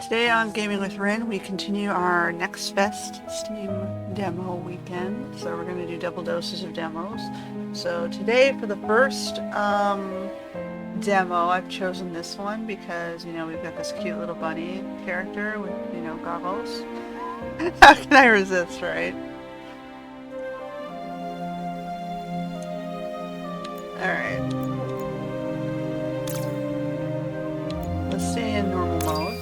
Today on Gaming with Rin, we continue our Next Fest Steam demo weekend. So we're going to do double doses of demos. So today for the first demo, I've chosen this one because, you know, we've got this cute little bunny character with, you know, goggles. How can I resist, right? Alright. Let's stay in normal mode.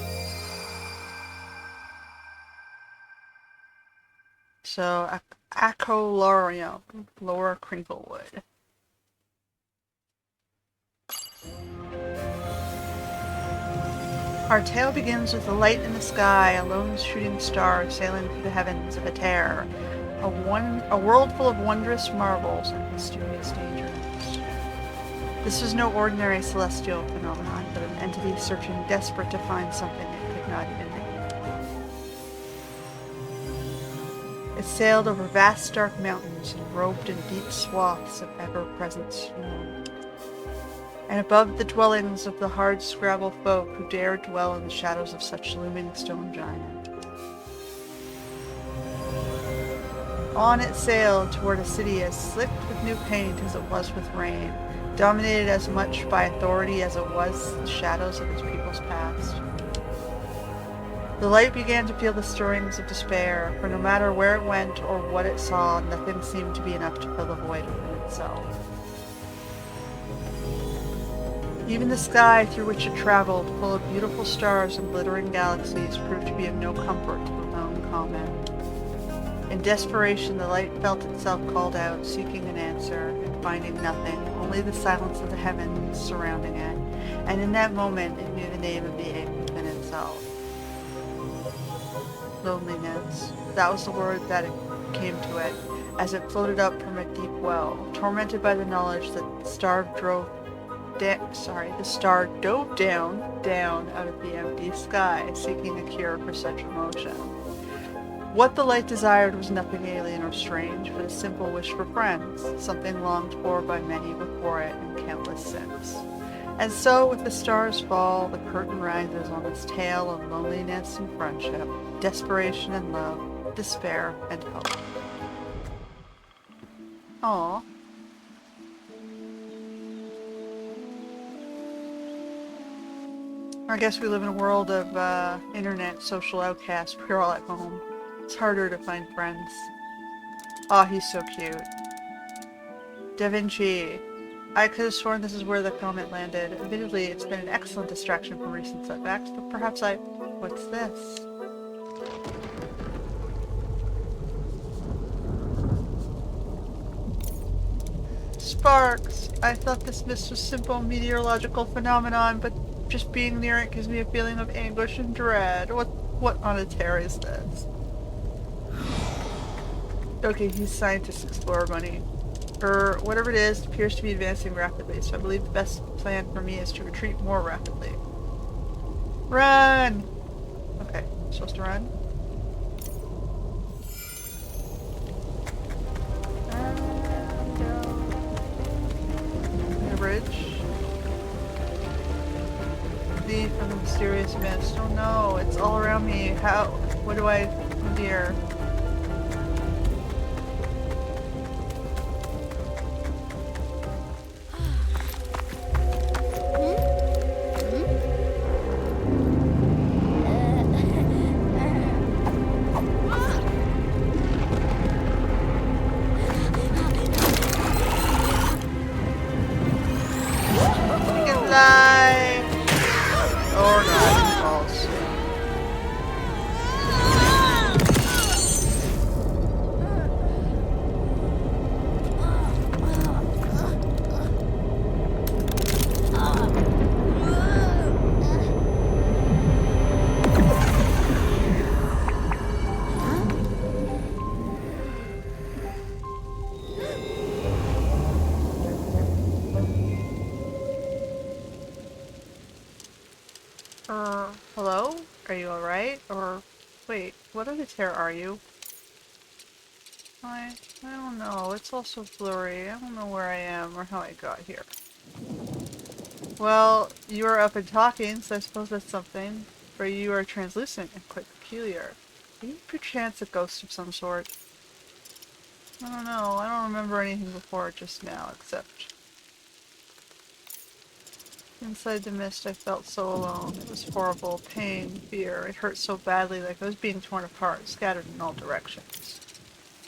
So, Acholorium, Lower Crinklewood. Our tale begins with a light in the sky, a lone shooting star sailing through the heavens of a terror, a world full of wondrous marvels and mysterious dangers. This was no ordinary celestial phenomenon, but an entity searching desperate to find something it could not even name. It sailed over vast dark mountains and robed in deep swaths of ever-present snow. And above the dwellings of the hard-scrabble folk who dared dwell in the shadows of such looming stone giant. On it sailed toward a city as slick with new paint as it was with rain, dominated as much by authority as it was the shadows of its people's past. The light began to feel the stirrings of despair, for no matter where it went or what it saw, nothing seemed to be enough to fill the void within itself. Even the sky through which it traveled, full of beautiful stars and glittering galaxies, proved to be of no comfort to the lone common. In desperation, the light felt itself called out, seeking an answer, and finding nothing, only the silence of the heavens surrounding it, and in that moment it knew the name of the ache within itself. Loneliness. That was the word that it came to it, as it floated up from a deep well, tormented by the knowledge that the star dove down out of the empty sky, seeking a cure for such emotion. What the light desired was nothing alien or strange, but a simple wish for friends, something longed for by many before it and countless since. And so, with the stars' fall, the curtain rises on this tale of loneliness and friendship, desperation and love, despair and hope. Aww. I guess we live in a world of internet social outcasts. We're all at home. It's harder to find friends. Aw, he's so cute. Da Vinci. I could have sworn this is where the comment landed. Admittedly, it's been an excellent distraction from recent setbacks, but perhaps What's this? Sparks! I thought this mist was a simple meteorological phenomenon, but just being near it gives me a feeling of anguish and dread. What on a tear is this? Okay, he's Scientist Explorer Bunny. Whatever it is, it appears to be advancing rapidly, so I believe the best plan for me is to retreat more rapidly. Run! Okay, I'm supposed to run? And go. The bridge. Flee from the mysterious mist. Oh no, it's all around me. What do I... Oh dear. Or not, false. Hello? Are you alright? Or, wait, what other terror are you? I don't know. It's also blurry. I don't know where I am or how I got here. Well, you are up and talking, so I suppose that's something. For you are translucent and quite peculiar. Are you perchance a ghost of some sort? I don't know. I don't remember anything before just now, except inside the mist I felt so alone. It was horrible. Pain, fear. It hurt so badly, like I was being torn apart, scattered in all directions.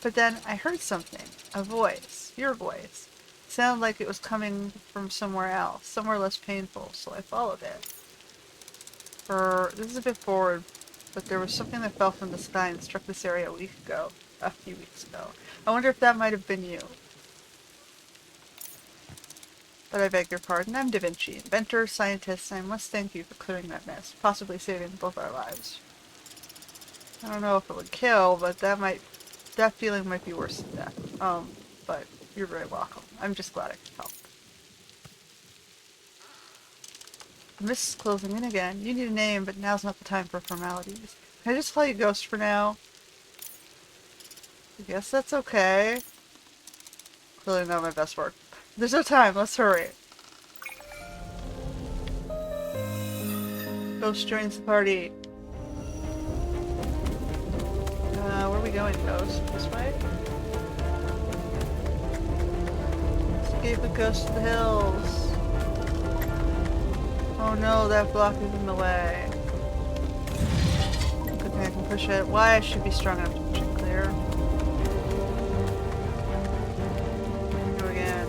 But then I heard something. A voice. Your voice. It sounded like it was coming from somewhere else, somewhere less painful, so I followed it. This is a bit forward, but there was something that fell from the sky and struck this area a few weeks ago. I wonder if that might have been you. But I beg your pardon, I'm Da Vinci, inventor, scientist, and I must thank you for clearing that mess, possibly saving both our lives. I don't know if it would kill, but that feeling might be worse than death. But you're very welcome. I'm just glad I could help. The mist is closing in again. You need a name, but now's not the time for formalities. Can I just call you Ghost for now? I guess that's okay. Clearly not my best work. There's no time, let's hurry. Ghost joins the party. Where are we going, Ghost? This way? Escape the ghost to the hills. Oh no, that block is in the way. Good thing I can push it. Why I should be strong enough to push it clear. Go again.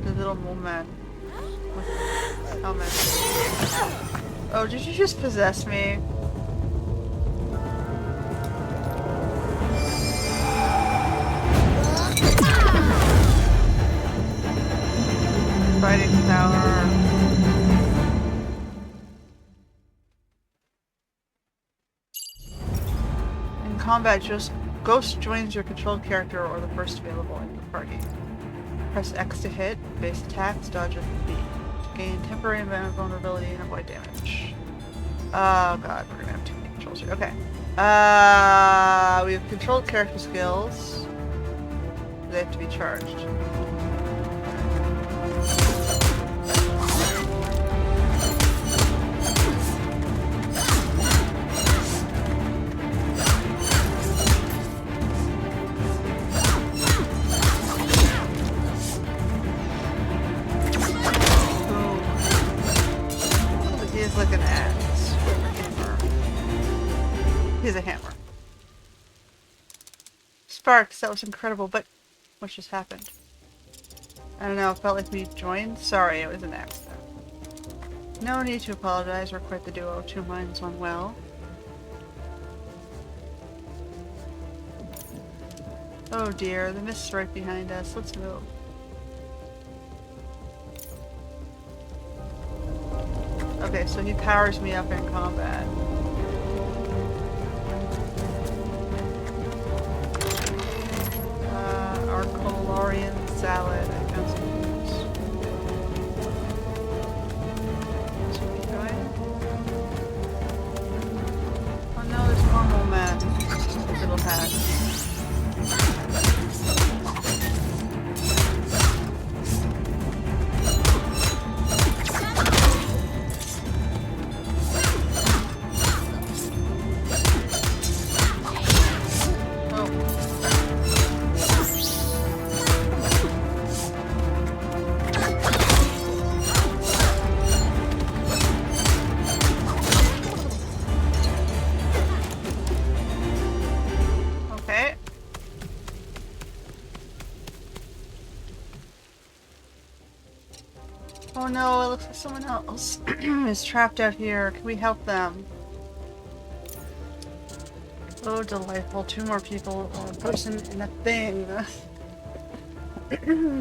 The little woman with helmet. Oh, did you just possess me? Fighting power. In combat, just Ghost joins your controlled character or the first available in your party. Press X to hit, base attacks, dodge with B. To gain temporary vulnerability and avoid damage. Oh god, we're gonna have too many controls here. Okay. We have controlled character skills. They have to be charged. Like an axe or a hammer. He's a hammer. Sparks, that was incredible, but what just happened? I don't know, it felt like we joined. Sorry, it was an accident. No need to apologize, we're quite the duo. Two minds, one well. Oh dear, the mist's right behind us. Let's move. Okay, so he powers me up in combat. Our Colorian salad. I found some foods. That's what we're doing. Oh no, there's normal man. Little hat. Oh no, it looks like someone else is trapped out here. Can we help them? Oh, delightful. Two more people, a person and a thing.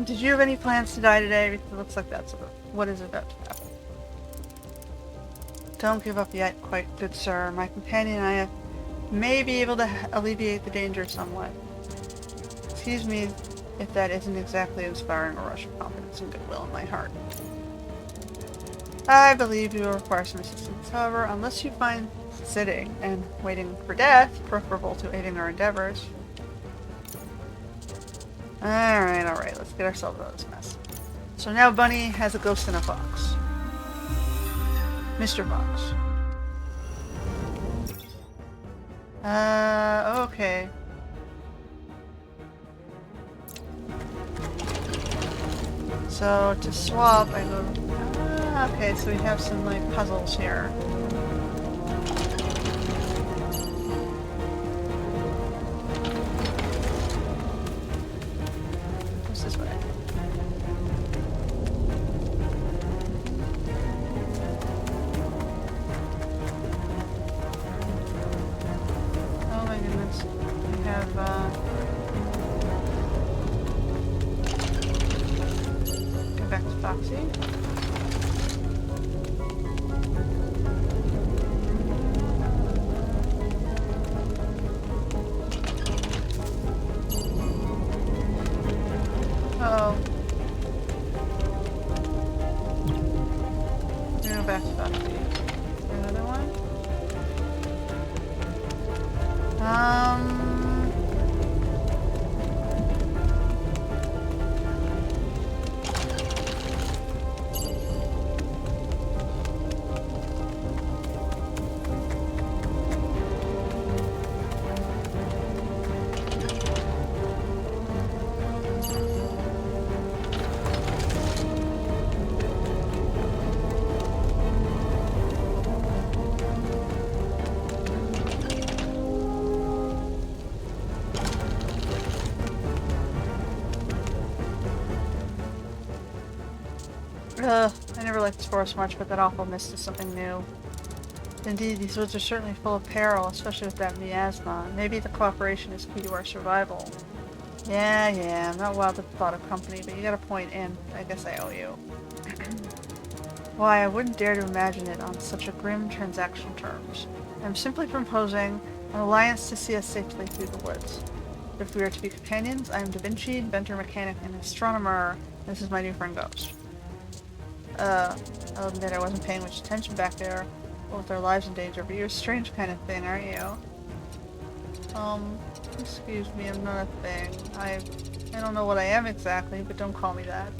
Did you have any plans to die today? Because it looks like that's what is about to happen. Don't give up yet, quite good sir. My companion and I may be able to alleviate the danger somewhat. Excuse me if that isn't exactly inspiring a rush of confidence and goodwill in my heart. I believe you will require some assistance. However, unless you find sitting and waiting for death preferable to aiding our endeavors, Alright, let's get ourselves out of this mess. So now Bunny has a ghost and a fox. Mr. Fox. Okay. So to swap, I go... okay, so we have some, like, puzzles here. What's this way? Oh my goodness. We have, go back to Foxy. Uh-oh. We're gonna go back to Foxy. Another one? I never liked this forest much, but that awful mist is something new. Indeed, these woods are certainly full of peril, especially with that miasma. Maybe the cooperation is key to our survival. Yeah, I'm not wild at the thought of company, but you got a point, and I guess I owe you. Why, I wouldn't dare to imagine it on such a grim transaction terms. I'm simply proposing an alliance to see us safely through the woods. If we are to be companions, I am Da Vinci, inventor, mechanic, and astronomer. This is my new friend Ghost. I'll admit I wasn't paying much attention back there, with our lives in danger, but you're a strange kind of thing, aren't you? Excuse me, I'm not a thing. I don't know what I am exactly, but don't call me that.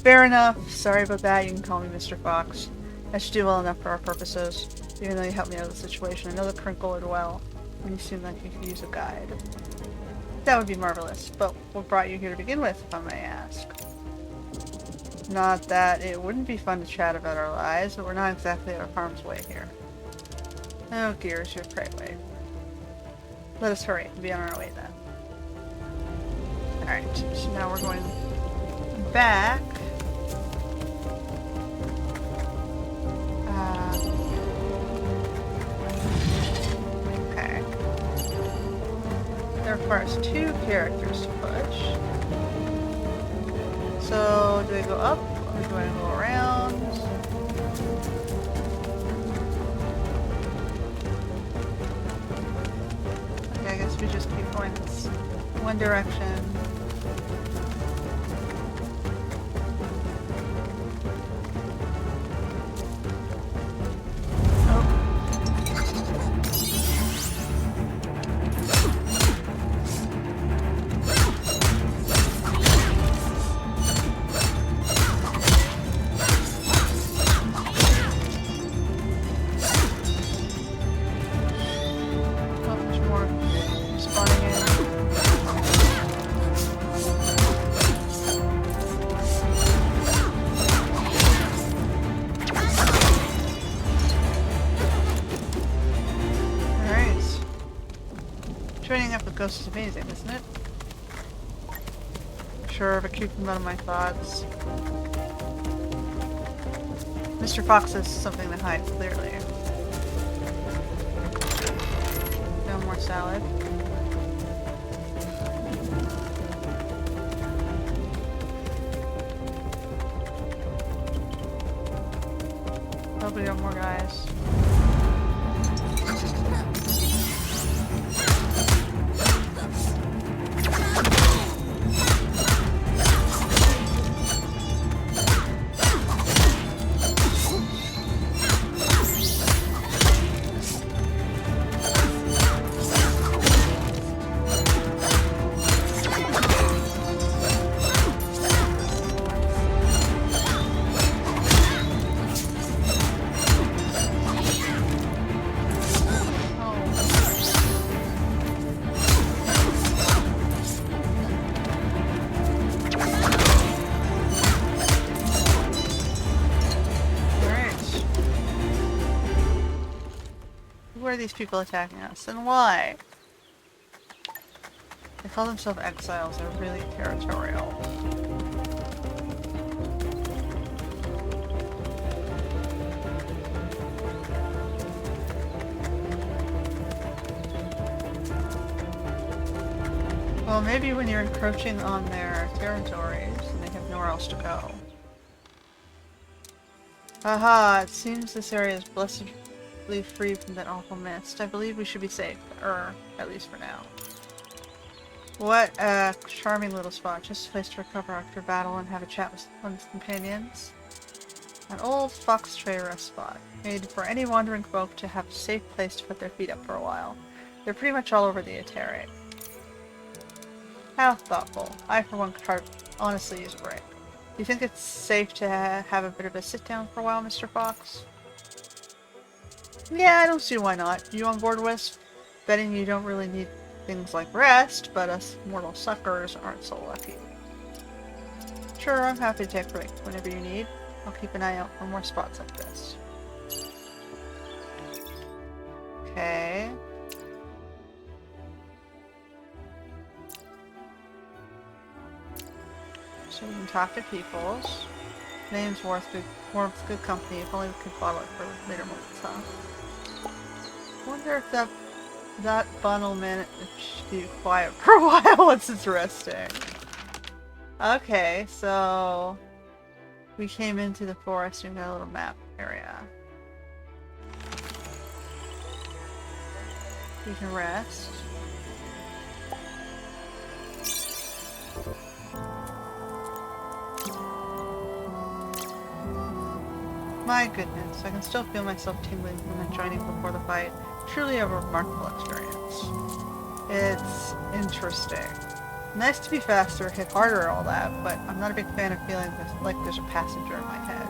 Fair enough. Sorry about that. You can call me Mr. Fox. I should do well enough for our purposes, even though you helped me out of the situation. I know the crinkle would well, and you seem like you could use a guide. That would be marvelous, but what brought you here to begin with, if I may ask? Not that it wouldn't be fun to chat about our lives, but we're not exactly out of harm's way here. Oh, Gears, you're prey way. Let us hurry and be on our way then. Alright, so now we're going back. Okay. That requires 2 characters to push. So, do I go up, or do I go around? Okay, I guess we just keep going this one direction. Ghost is amazing, isn't it? Sure, but keep them out of my thoughts. Mr. Fox has something to hide, clearly. No more salad. Probably got more guys. are these people attacking us, and why? They call themselves exiles. They're really territorial. Well, maybe when you're encroaching on their territories and they have nowhere else to go. Aha, it seems this area is blessedly free from that awful mist. I believe we should be safe, at least for now. What a charming little spot, just a place to recover after battle and have a chat with one's companions. An old fox tray rest spot, made for any wandering folk to have a safe place to put their feet up for a while. They're pretty much all over the Etere. How thoughtful. I, for one, could honestly use a break. Do you think it's safe to have a bit of a sit-down for a while, Mr. Fox? Yeah, I don't see why not. You on board, Wisp? Betting you don't really need things like rest, but us mortal suckers aren't so lucky. Sure, I'm happy to take a break whenever you need. I'll keep an eye out for more spots like this. Okay. So we can talk to peoples. Name's worth good company. If only we could bottle it for later moments, huh? Wonder if that bundle managed to be quiet for a while once it's resting. Okay, so we came into the forest and got a little map area. We can rest. My goodness, I can still feel myself tingling from that joining before the fight. Truly a remarkable experience. It's interesting. Nice to be faster, hit harder and all that, but I'm not a big fan of feeling like there's a passenger in my head.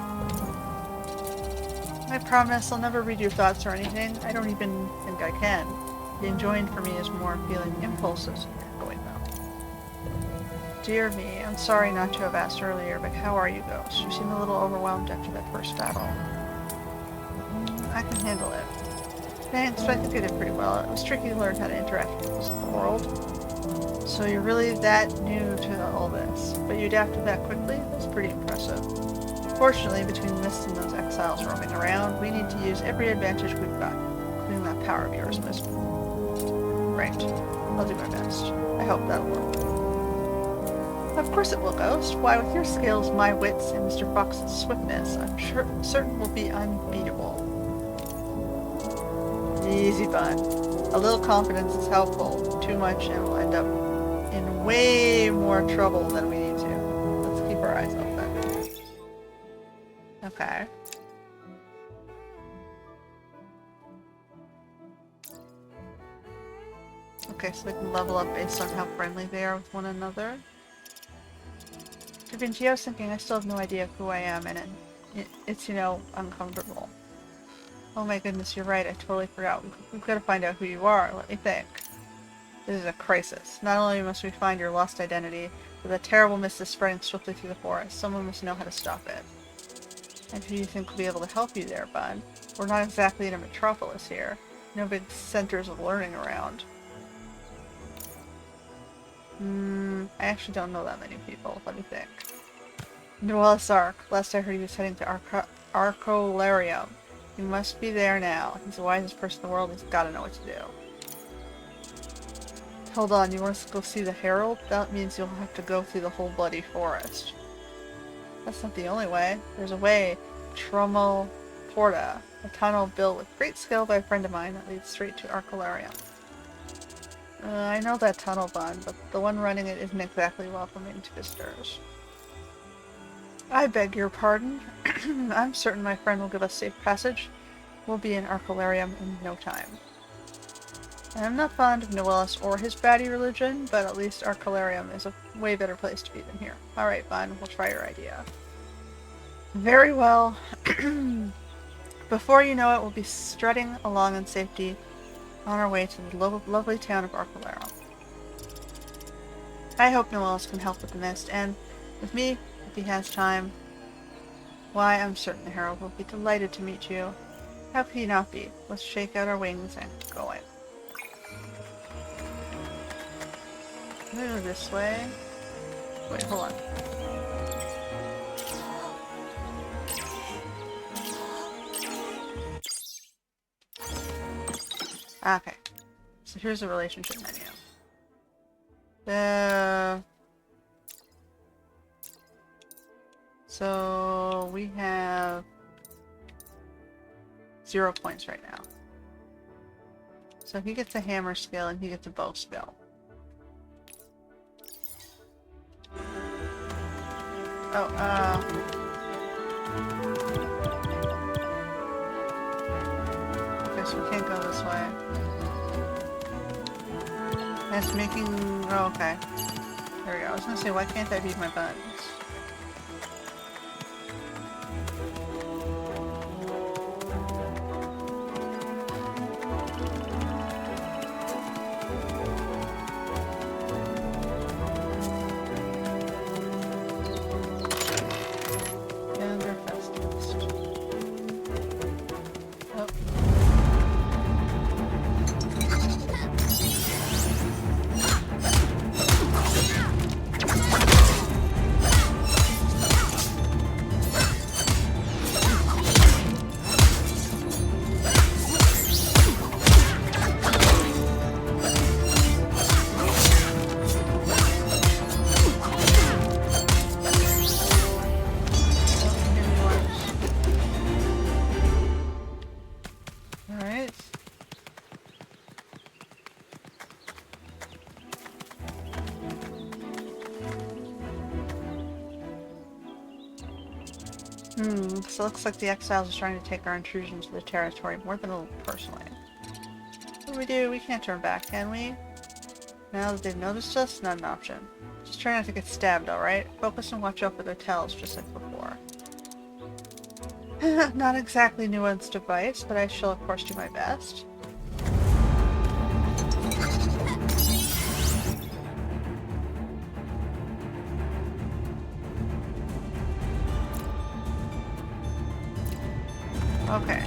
I promise I'll never read your thoughts or anything. I don't even think I can. The enjoying for me is more feeling impulses going though. Dear me, I'm sorry not to have asked earlier, but how are you, Ghost? You seem a little overwhelmed after that first battle. I can handle it. Thanks, but I think I did pretty well. It was tricky to learn how to interact with the physical world. So you're really that new to all this, but you adapted that quickly? That's pretty impressive. Fortunately, between Mist and those exiles roaming around, we need to use every advantage we've got, including that power of yours, Mist. Right. I'll do my best. I hope that'll work. Of course it will, Ghost. Why, with your skills, my wits, and Mr. Fox's swiftness, I'm certain we'll be unbeatable. Easy, bud. A little confidence is helpful. Too much and we'll end up in way more trouble than we need to. Let's keep our eyes open. Okay. Okay, so they can level up based on how friendly they are with one another. Da Vinci, I was thinking I still have no idea who I am, and it's, you know, uncomfortable. Oh my goodness, you're right, I totally forgot. We've got to find out who you are. Let me think. This is a crisis. Not only must we find your lost identity, but the terrible mist is spreading swiftly through the forest. Someone must know how to stop it. And who do you think will be able to help you there, bud? We're not exactly in a metropolis here. No big centers of learning around. I actually don't know that many people. Let me think. Noelis Ark. Last I heard he was heading to Arcolarium. He must be there now. He's the wisest person in the world. He's got to know what to do. Hold on, you want us to go see the Herald? That means you'll have to go through the whole bloody forest. That's not the only way. There's a way. Tromo Porta. A tunnel built with great skill by a friend of mine that leads straight to Arcolarium. I know that tunnel, bud, but the one running it isn't exactly welcoming to visitors. I beg your pardon. I'm certain my friend will give us safe passage. We'll be in Arcolarium in no time. I'm not fond of Noelis or his baddie religion, but at least Arcolarium is a way better place to be than here. Alright, Bun, we'll try your idea. Very well. Before you know it, we'll be strutting along in safety on our way to the lovely town of Arcolarium. I hope Noelis can help with the mist, and with me, if he has time. Why, I'm certain the Herald will be delighted to meet you. How can you not be? Let's shake out our wings and go in. Move this way. Wait, hold on. Okay. So here's the relationship menu. So we have 0 points right now. So he gets a hammer skill and he gets a bow skill. Oh, okay, so we can't go this way. That's making... Oh, okay. There we go. I was gonna say, why can't I read my buttons? And they're fastest. Oh. Alright. So it looks like the exiles are trying to take our intrusion to the territory more than a little personally. What do we do? We can't turn back, can we? Now that they've noticed us, not an option. Just try not to get stabbed, alright? Focus and watch out for their tails, just like before. Not exactly nuanced advice, but I shall of course do my best. Okay.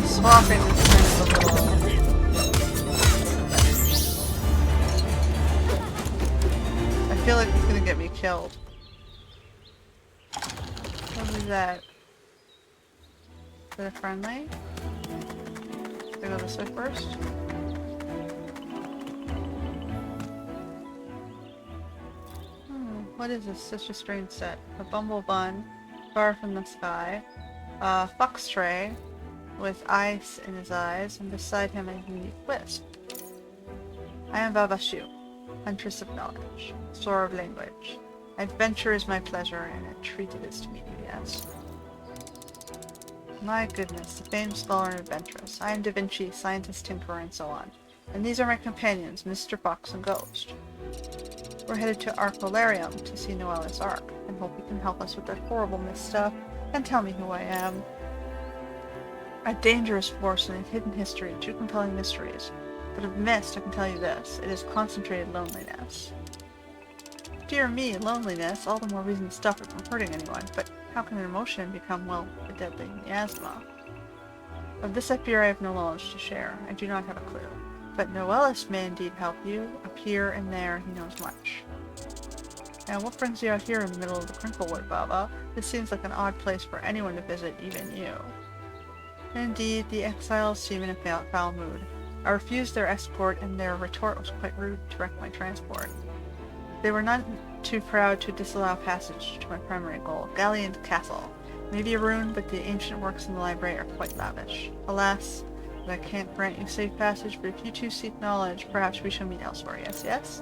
Swapping is kind of a little... I feel like it's gonna get me killed. What was that? Is it friendly? Should I go this way first? What is this? Such a strange set. A bumble bun, far from the sky, a fox tray with ice in his eyes, and beside him a unique wisp. I am Babashu, huntress of knowledge, sower of language. Adventure is my pleasure, and a treat it is to meet you, yes. My goodness, the famed scholar and adventuress. I am Da Vinci, scientist, tinkerer, and so on. And these are my companions, Mr. Fox and Ghost. We're headed to Arcolarium to see Noella's Ark, and hope you can help us with that horrible mist stuff, and tell me who I am. A dangerous force and a hidden history, two compelling mysteries. But of mist, I can tell you this, it is concentrated loneliness. Dear me, loneliness, all the more reason to stop it from hurting anyone, but how can an emotion become, well, a deadly miasma? Of this I fear I have no knowledge to share. I do not have a clue. But Noella's may indeed help you. Up here and there, he knows much. Now, what brings you out here in the middle of the Crinklewood, Baba? This seems like an odd place for anyone to visit, even you. Indeed, the exiles seem in a foul mood. I refused their escort, and their retort was quite rude to wreck my transport. They were none too proud to disallow passage to my primary goal, Galleon's Castle. Maybe a ruin, but the ancient works in the library are quite lavish. Alas, that I can't grant you safe passage, but if you two seek knowledge, perhaps we shall meet elsewhere, yes, yes?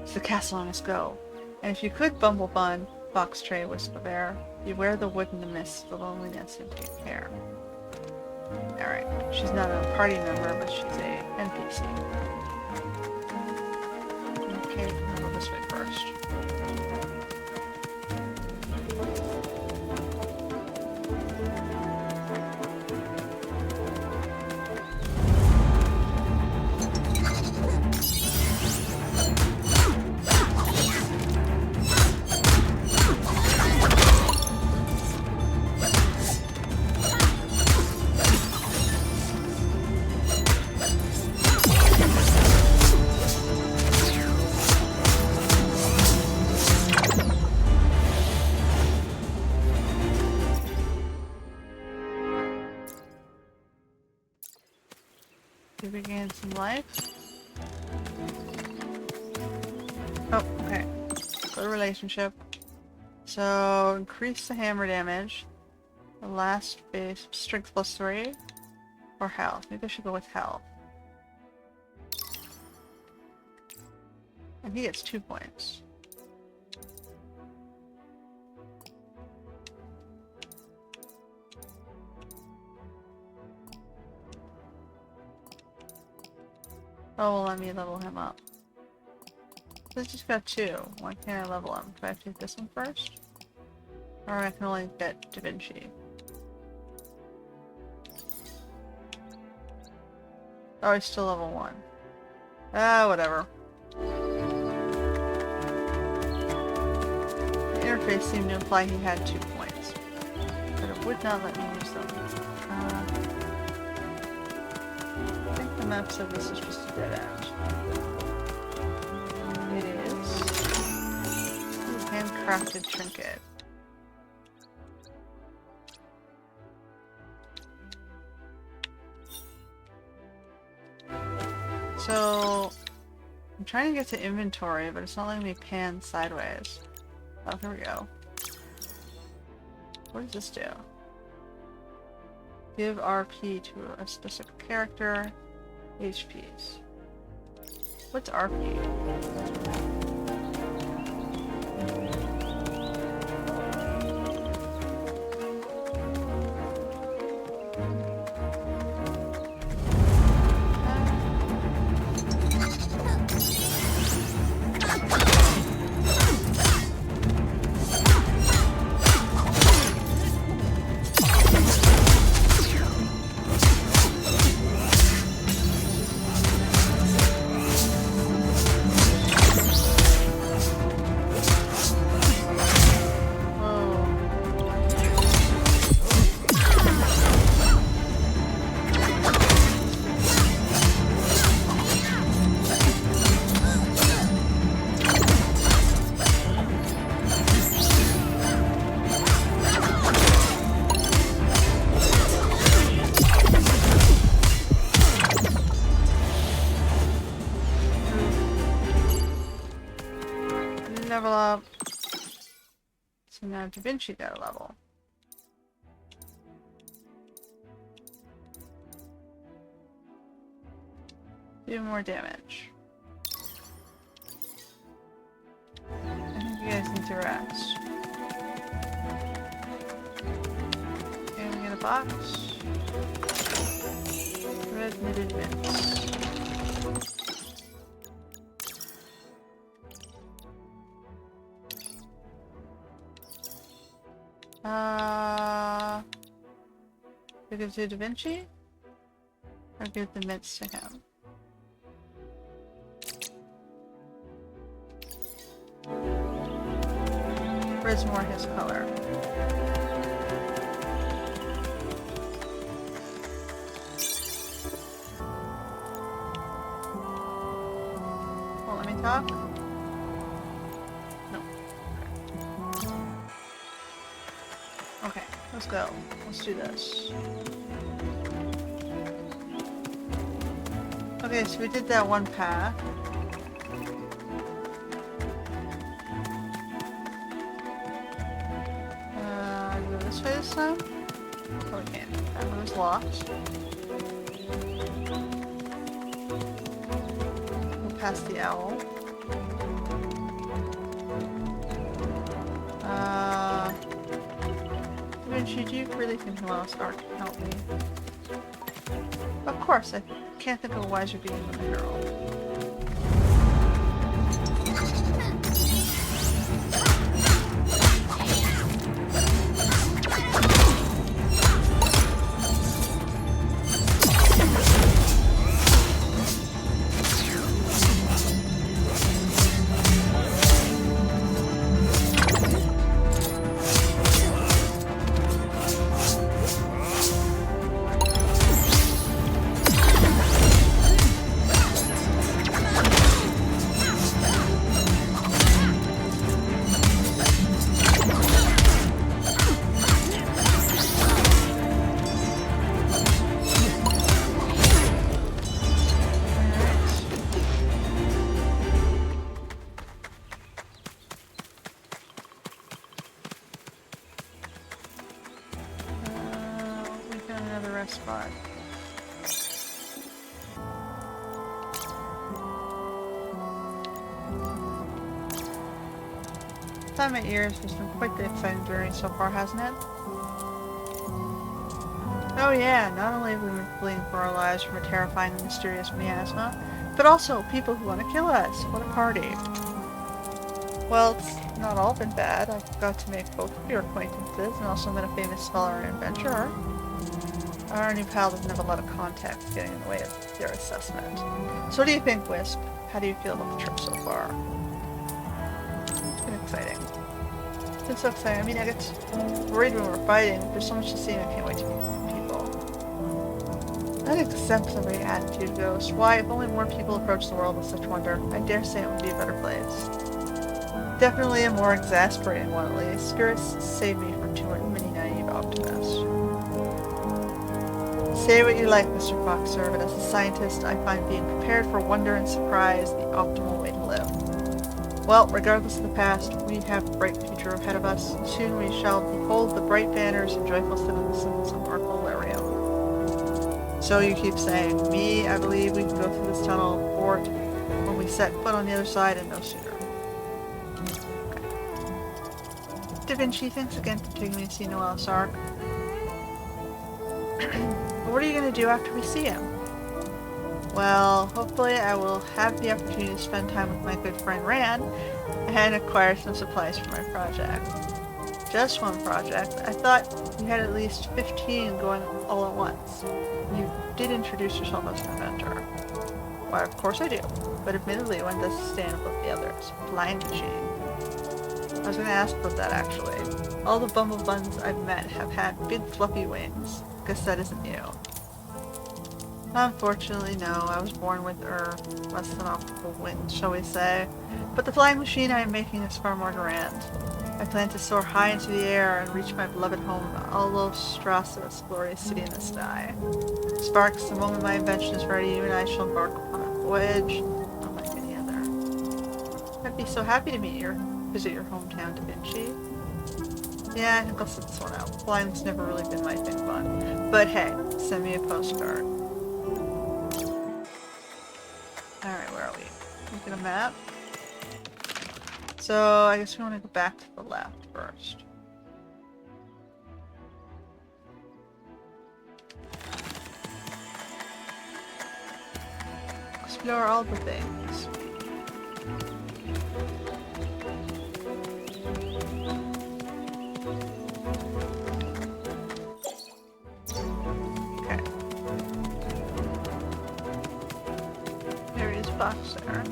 To the castle I must go. And if you could, Bumblebun, Fox Tray, Wisp of Air, beware the wood and the mist, the loneliness, and take care. Alright, she's not a party member, but she's a NPC. Okay, we'll go this way first. We regain some life. Oh, okay. Go to relationship. So, increase the hammer damage. The last base, strength +3. Or health. Maybe I should go with health. And he gets 2 points. Oh, well, let me level him up. This just got 2. Why can't I level him? Do I have to take this one first? Or I can only get Da Vinci. Oh, he's still level 1. Ah, whatever. The interface seemed to imply he had 2 points, but it would not let me use them. I think the map said this is just a dead end. It is. Ooh, handcrafted trinket. So, I'm trying to get to inventory, but it's not letting me pan sideways. Oh, here we go. What does this do? Give RP to a specific character. HPs. What's RP? Level up. So now Da Vinci got a level. Do more damage. I think you guys need to rest. Okay, we get a box. Red knitted mints. Give it to Da Vinci? Or give the mints to him? Where's more his color? Well, let me talk. No. Okay, let's go. Let's do this. Okay, so we did that one path. Go this way this time? Oh, we can't. That one was locked. We'll pass the owl. Da Vinci, do you really think Lost Ark can help me? course, I can't think of a wiser being than the Herald. Spot. Inside my ears has been quite the exciting journey so far, hasn't it? Oh yeah, not only have we been fleeing for our lives from a terrifying and mysterious miasma, but also people who want to kill us. What a party. Well, it's not all been bad. I've got to make both of your acquaintances and also met a famous scholar and adventurer. Our new pal doesn't have a lot of context getting in the way of their assessment. So what do you think, Wisp? How do you feel about the trip so far? It's been exciting. It's been so exciting. I mean, I get worried when we're fighting. There's so much to see and I can't wait to meet people. An exemplary attitude, Ghost. Why, if only more people approach the world with such wonder, I dare say it would be a better place. Definitely a more exasperating one, at least. Spirits save me from too many naive optimists. Say what you like, Mr. Foxer, but as a scientist, I find being prepared for wonder and surprise the optimal way to live. Well, regardless of the past, we have a bright future ahead of us. Soon we shall behold the bright banners and joyful citizens of our Valerium. So you keep saying, me, I believe we can go through this tunnel fort when we set foot on the other side and no sooner. Okay. Da Vinci, thanks again for taking me to see Noel's Ark. What are you going to do after we see him? Well, hopefully I will have the opportunity to spend time with my good friend Rand and acquire some supplies for my project. Just one project? I thought you had at least 15 going all at once. You did introduce yourself as an inventor. Why, of course I do. But admittedly, one does stand above the others. Flying machine. I was going to ask about that, actually. All the bumblebuns I've met have had big fluffy wings. Guess that isn't you. Unfortunately, no. I was born with less than optical wings, shall we say. But the flying machine I am making is far more grand. I plan to soar high into the air and reach my beloved home, Allostratus, glorious city in the sky. Sparks, the moment my invention is ready, you and I shall embark upon a voyage unlike any other. I'd be so happy to visit your hometown, Da Vinci. Yeah, I think I'll sit this one out. Flying's never really been my thing fun. But hey, send me a postcard. Alright, where are we? Look at a map. So, I guess we want to go back to the left first. Explore all the things. Okay. There is a box there.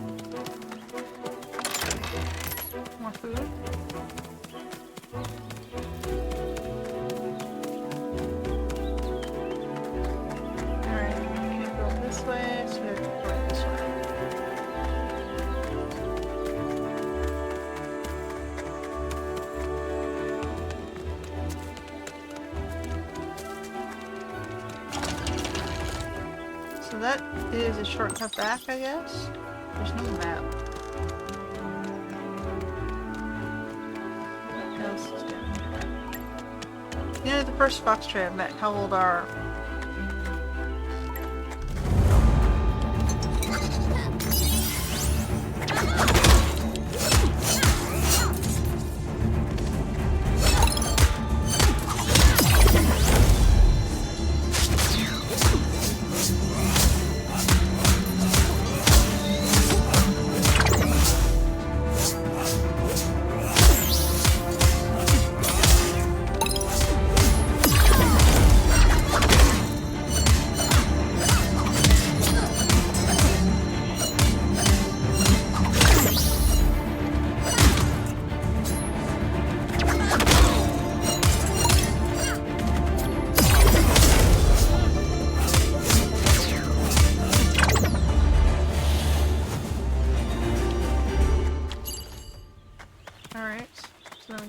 More food. Alright, we can't go this way, so we have to go this way. So that is a shortcut back, I guess? There's no map. What else is down here? You know, the first fox trade I met, how old are...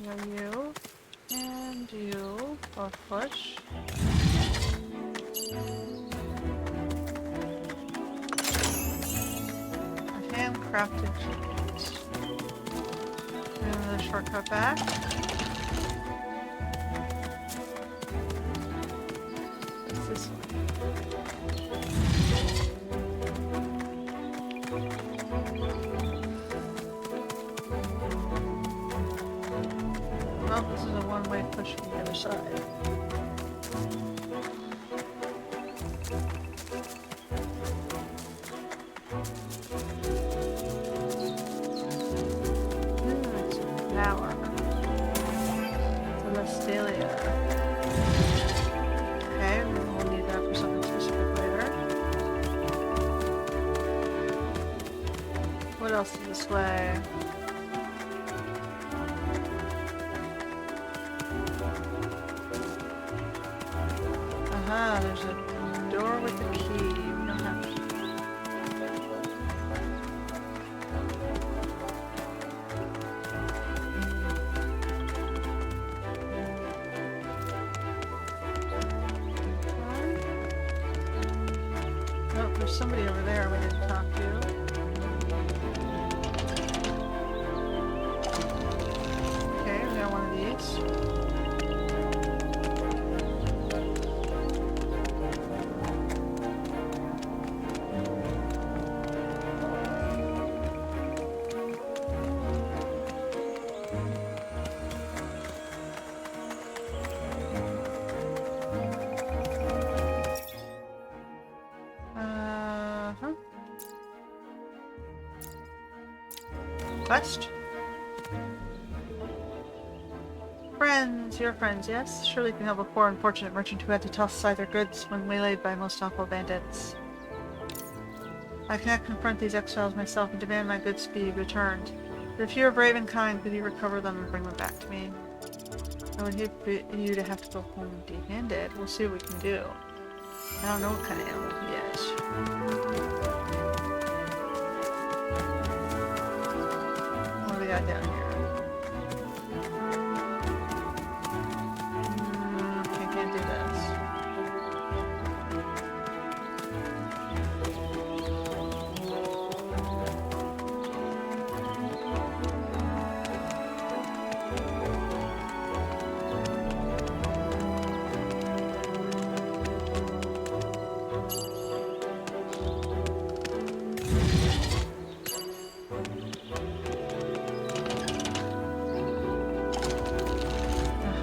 you. And you. Both push. A handcrafted cheese. Another shortcut back. What's this way? Well, this is a one-way push from the other side. It's a flower. Celestelia. Okay, we'll need that for something specific later. What else is this way? Aha, there's a door with a key. We don't have to. Oh, there's somebody over there we didn't talk to. Okay, we got one of these. Quest? Friends, your friends, yes? Surely you can help a poor unfortunate merchant who had to toss aside their goods when waylaid by most awful bandits. I cannot confront these exiles myself and demand my goods be returned. But if you are brave and kind, could you recover them and bring them back to me? I would hate for you to have to go home empty-handed. We'll see what we can do. I don't know what kind of animal he is. What do we got down here? Okay, can't do this.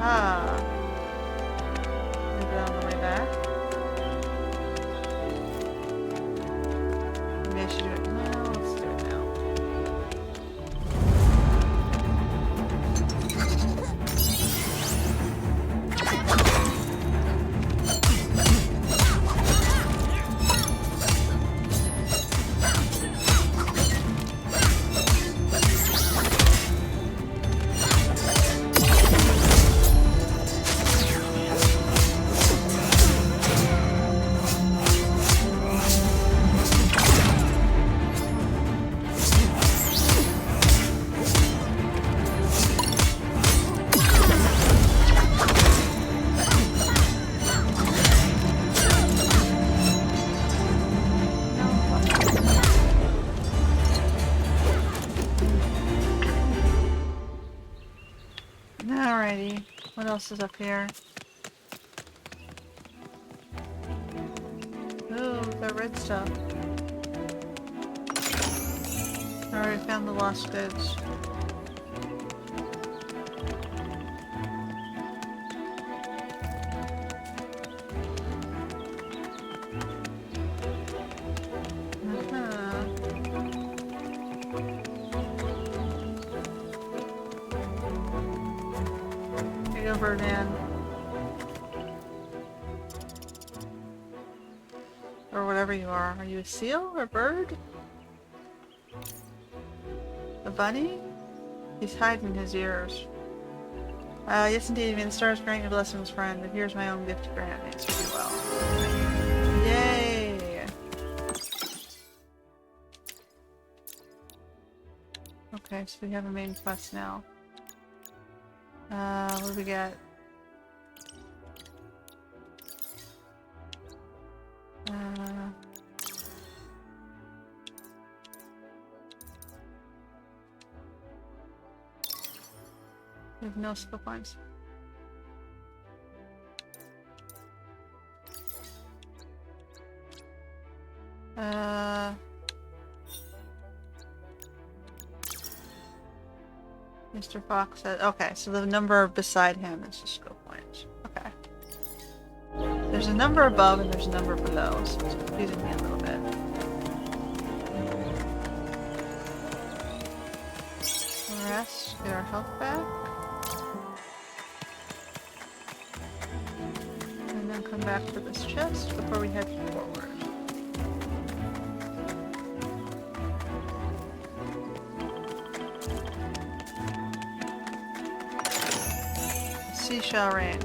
Aha! Move it on the way back. Maybe I should do it now. Let's do it now. Alrighty, what else is up here? Ooh, that red stuff. I already found the lost goods. Birdman. Or whatever you are. Are you a seal or a bird? A bunny? He's hiding his ears. Yes indeed, may the stars grant your blessings, friend. And here's my own gift to grant. Answer you well. Yay! Okay, so we have a main quest now. What do we get? We have no skill points. Mr. Fox said, okay, so the number beside him is the skill points. Okay. There's a number above and there's a number below, so it's confusing me a little bit. Rest, get our health back. And then come back to this chest before we head forward. Seashell rain.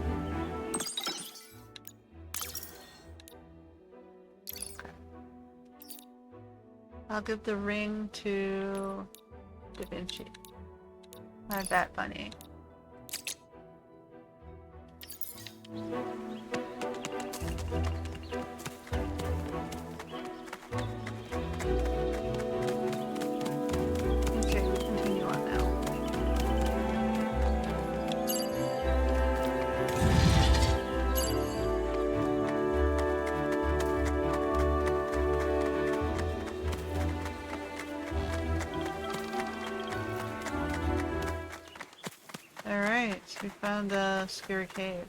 Okay. I'll give the ring to Da Vinci. My Bat Bunny. Okay, we continue on now. Alright, so we found a scary cave.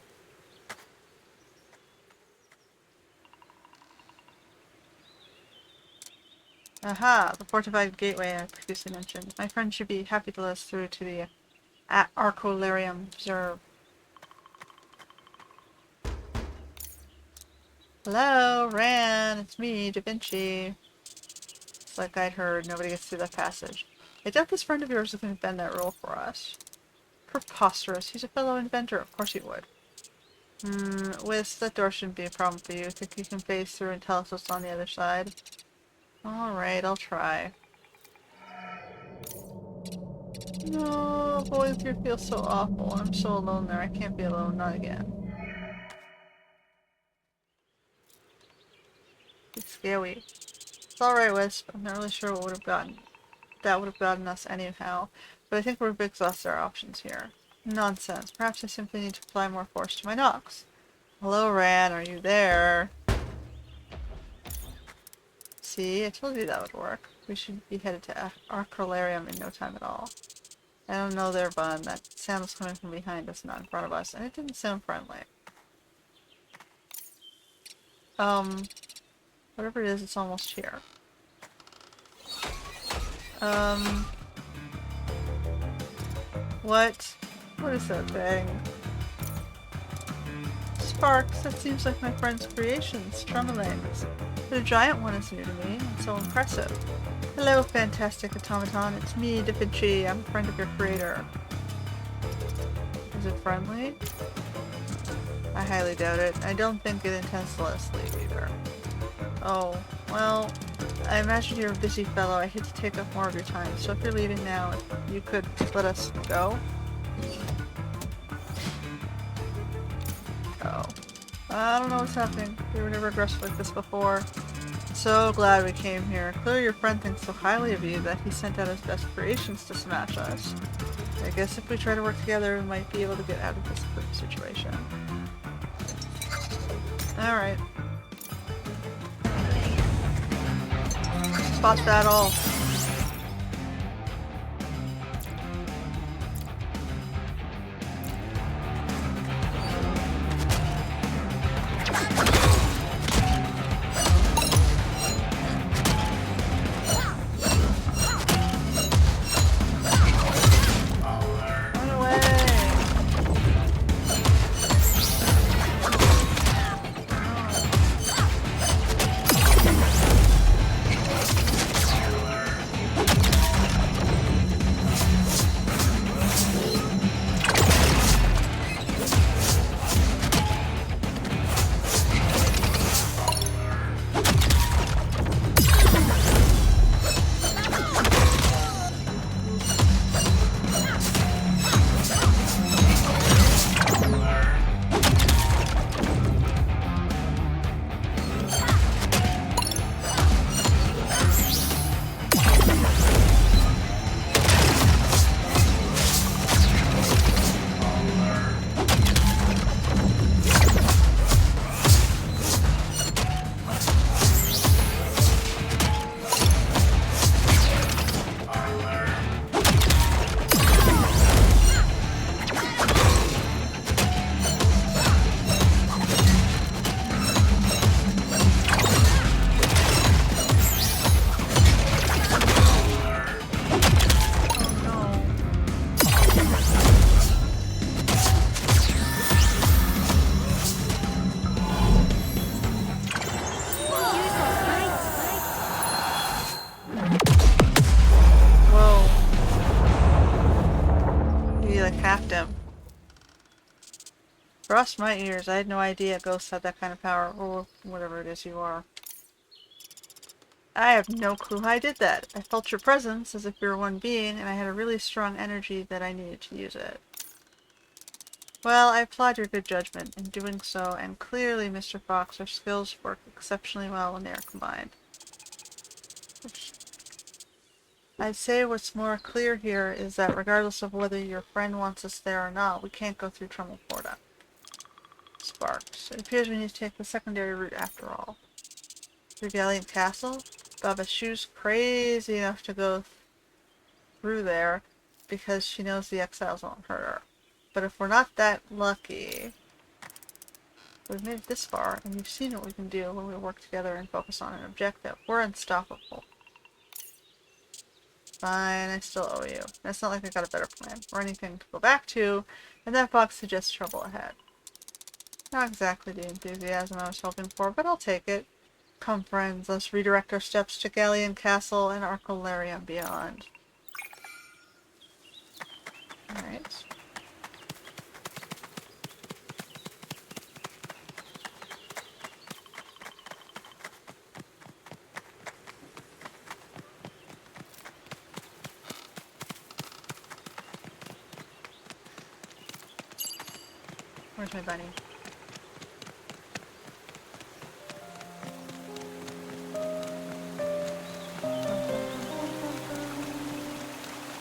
Aha! The fortified gateway I previously mentioned. My friend should be happy to let us through to the Arcolarium Reserve. Hello, Ran! It's me, Da Vinci. It's like I'd heard, nobody gets through that passage. I doubt this friend of yours is going to bend that rule for us. Preposterous. He's a fellow inventor. Of course he would. Whis, that door shouldn't be a problem for you. Think you can phase through and tell us what's on the other side? Alright, I'll try. No, boys, you feel so awful. I'm so alone there. I can't be alone, not again. It's scary. It's alright, Wisp. I'm not really sure what would have gotten us anyhow. But I think we've exhausted our options here. Nonsense. Perhaps I simply need to apply more force to my knocks. Hello, Ran. Are you there? See? I told you that would work. We should be headed to Arcolarium in no time at all. I don't know there, Bun. That sound was coming from behind us, not in front of us, and it didn't sound friendly. Whatever it is, it's almost here. What? What is that thing? Sparks, that seems like my friend's creations, Trummelings. But a giant one is new to me, and so impressive. Hello, fantastic automaton, it's me, Da Vinci. I'm a friend of your creator. Is it friendly? I highly doubt it. I don't think it intends to let us leave either. Oh, well, I imagine you're a busy fellow. I hate to take up more of your time, so if you're leaving now, you could let us go? Oh. I don't know what's happening. We were never aggressive like this before. So glad we came here. Clearly your friend thinks so highly of you that he sent out his best creations to smash us. I guess if we try to work together, we might be able to get out of this situation. Alright. Spot that all. he, like, hacked him. Cross my ears. I had no idea ghosts had that kind of power, or whatever it is you are. I have no clue how I did that. I felt your presence as if you were one being, and I had a really strong energy that I needed to use it. Well, I applaud your good judgment in doing so, and clearly, Mr. Fox, our skills work exceptionally well when they are combined. I'd say what's more clear here is that regardless of whether your friend wants us there or not, we can't go through Trummelporta. Sparks. It appears we need to take the secondary route after all. Through Galleon Castle? Babashu's crazy enough to go through there because she knows the exiles won't hurt her. But if we're not that lucky, we've made it this far, and you've seen what we can do when we work together and focus on an objective. We're unstoppable. Fine, I still owe you. It's not like I got a better plan or anything to go back to, and that box suggests trouble ahead. Not exactly the enthusiasm I was hoping for, but I'll take it. Come, friends, let's redirect our steps to Galleon Castle and Archolarium beyond. Alright. Where's my bunny?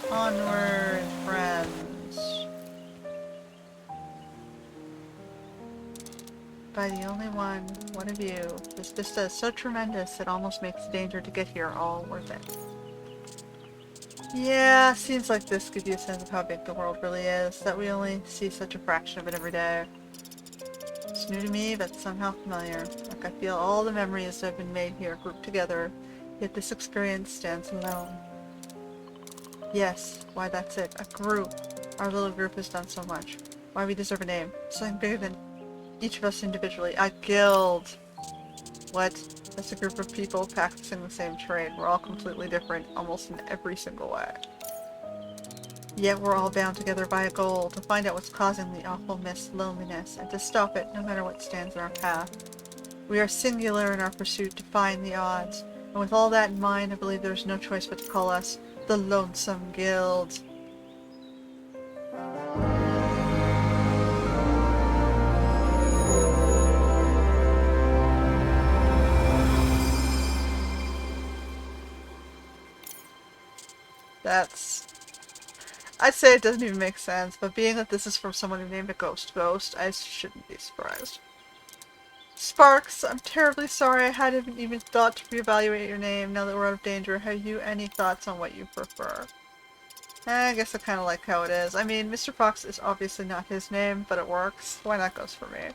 Onward, friends. By the only one of you. This vista is so tremendous it almost makes the danger to get here all worth it. Yeah, scenes like this give you a sense of how big the world really is, that we only see such a fraction of it every day. It's new to me, but somehow familiar. Like I feel all the memories that have been made here grouped together, yet this experience stands alone. Yes, why that's it. A group. Our little group has done so much. Why we deserve a name. Something bigger than each of us individually. A guild! What? That's a group of people practicing the same trade. We're all completely different, almost in every single way. Yet we're all bound together by a goal, to find out what's causing the awful mist loneliness, and to stop it no matter what stands in our path. We are singular in our pursuit to find the odds, and with all that in mind, I believe there's no choice but to call us the Lonesome Guild. I'd say it doesn't even make sense, but being that this is from someone who named a ghost, I shouldn't be surprised. Sparks, I'm terribly sorry I hadn't even thought to reevaluate your name now that we're out of danger. Have you any thoughts on what you prefer? I guess I kind of like how it is. I mean, Mr. Fox is obviously not his name, but it works. Why not Ghost for me?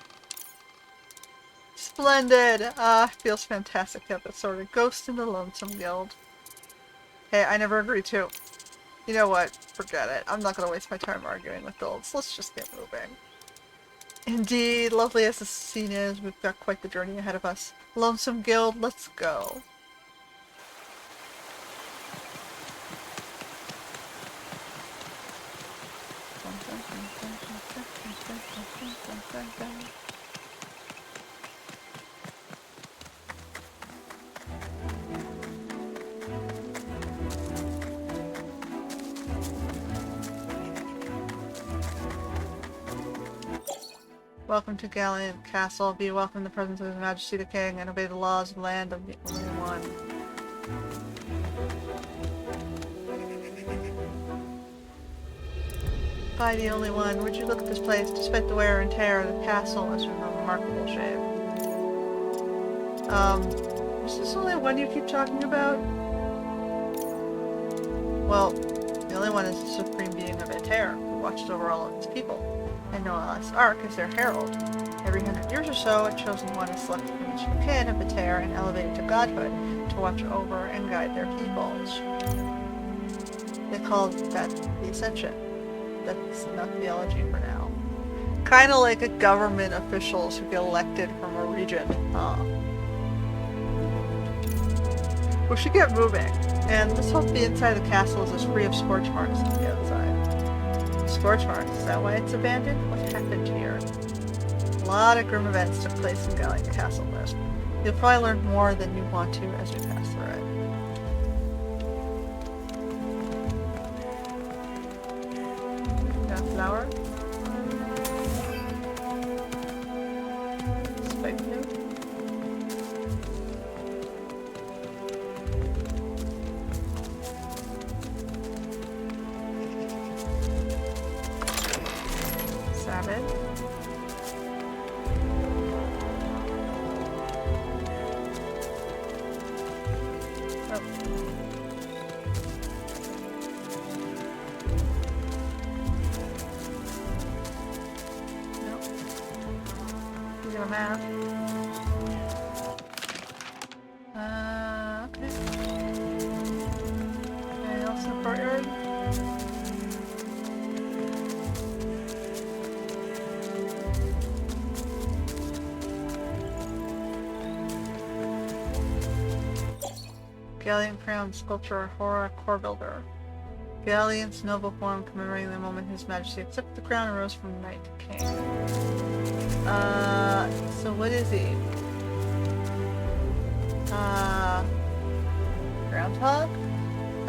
Splendid! Feels fantastic to have that sort of ghost in the Lonesome Guild. Hey, I never agreed to. You know what? Forget it. I'm not going to waste my time arguing with guilds. Let's just get moving. Indeed, lovely as the scene is, we've got quite the journey ahead of us. Lonesome Guild, let's go. Welcome to Galleon Castle. Be welcome in the presence of His Majesty the King, and obey the laws of the land of the only one. By the only one, would you look at this place? Despite the wear and tear, the castle is in remarkable shape. Is this the only one you keep talking about? Well, the only one is the supreme being of Eter, who watches over all of his people. And Noelis Ark is their herald. Every 100 years or so, a chosen one is selected from each kin of Eter and elevated to godhood to watch over and guide their peoples. They call that the Ascension. That's enough theology for now. Kinda like a government officials who get elected from a region, huh? We should get moving, and let's hope the inside of the castle is as free of scorch marks as the outside. scorch marks. Is that why it's abandoned? What happened here? A lot of grim events took place in Gallian Castle list. You'll probably learn more than you want to as we pass through it. Got a flower. Spike you. Savage. Map. Okay. Anything else in the courtyard? Galleon crown sculpture Hora core builder. Galleon's noble form commemorating the moment His Majesty accepted the crown and rose from knight to king. So what is he? Groundhog? A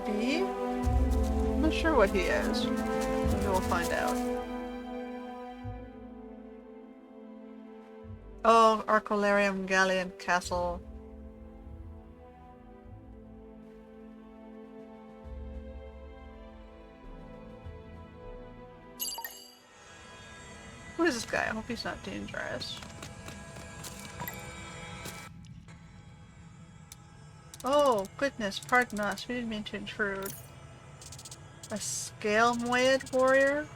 bee? I'm not sure what he is. Maybe we'll find out. Oh, Arcolarium Galleon Castle. Who is this guy? I hope he's not dangerous. Oh, goodness, pardon us. We didn't mean to intrude. A scale moyed warrior?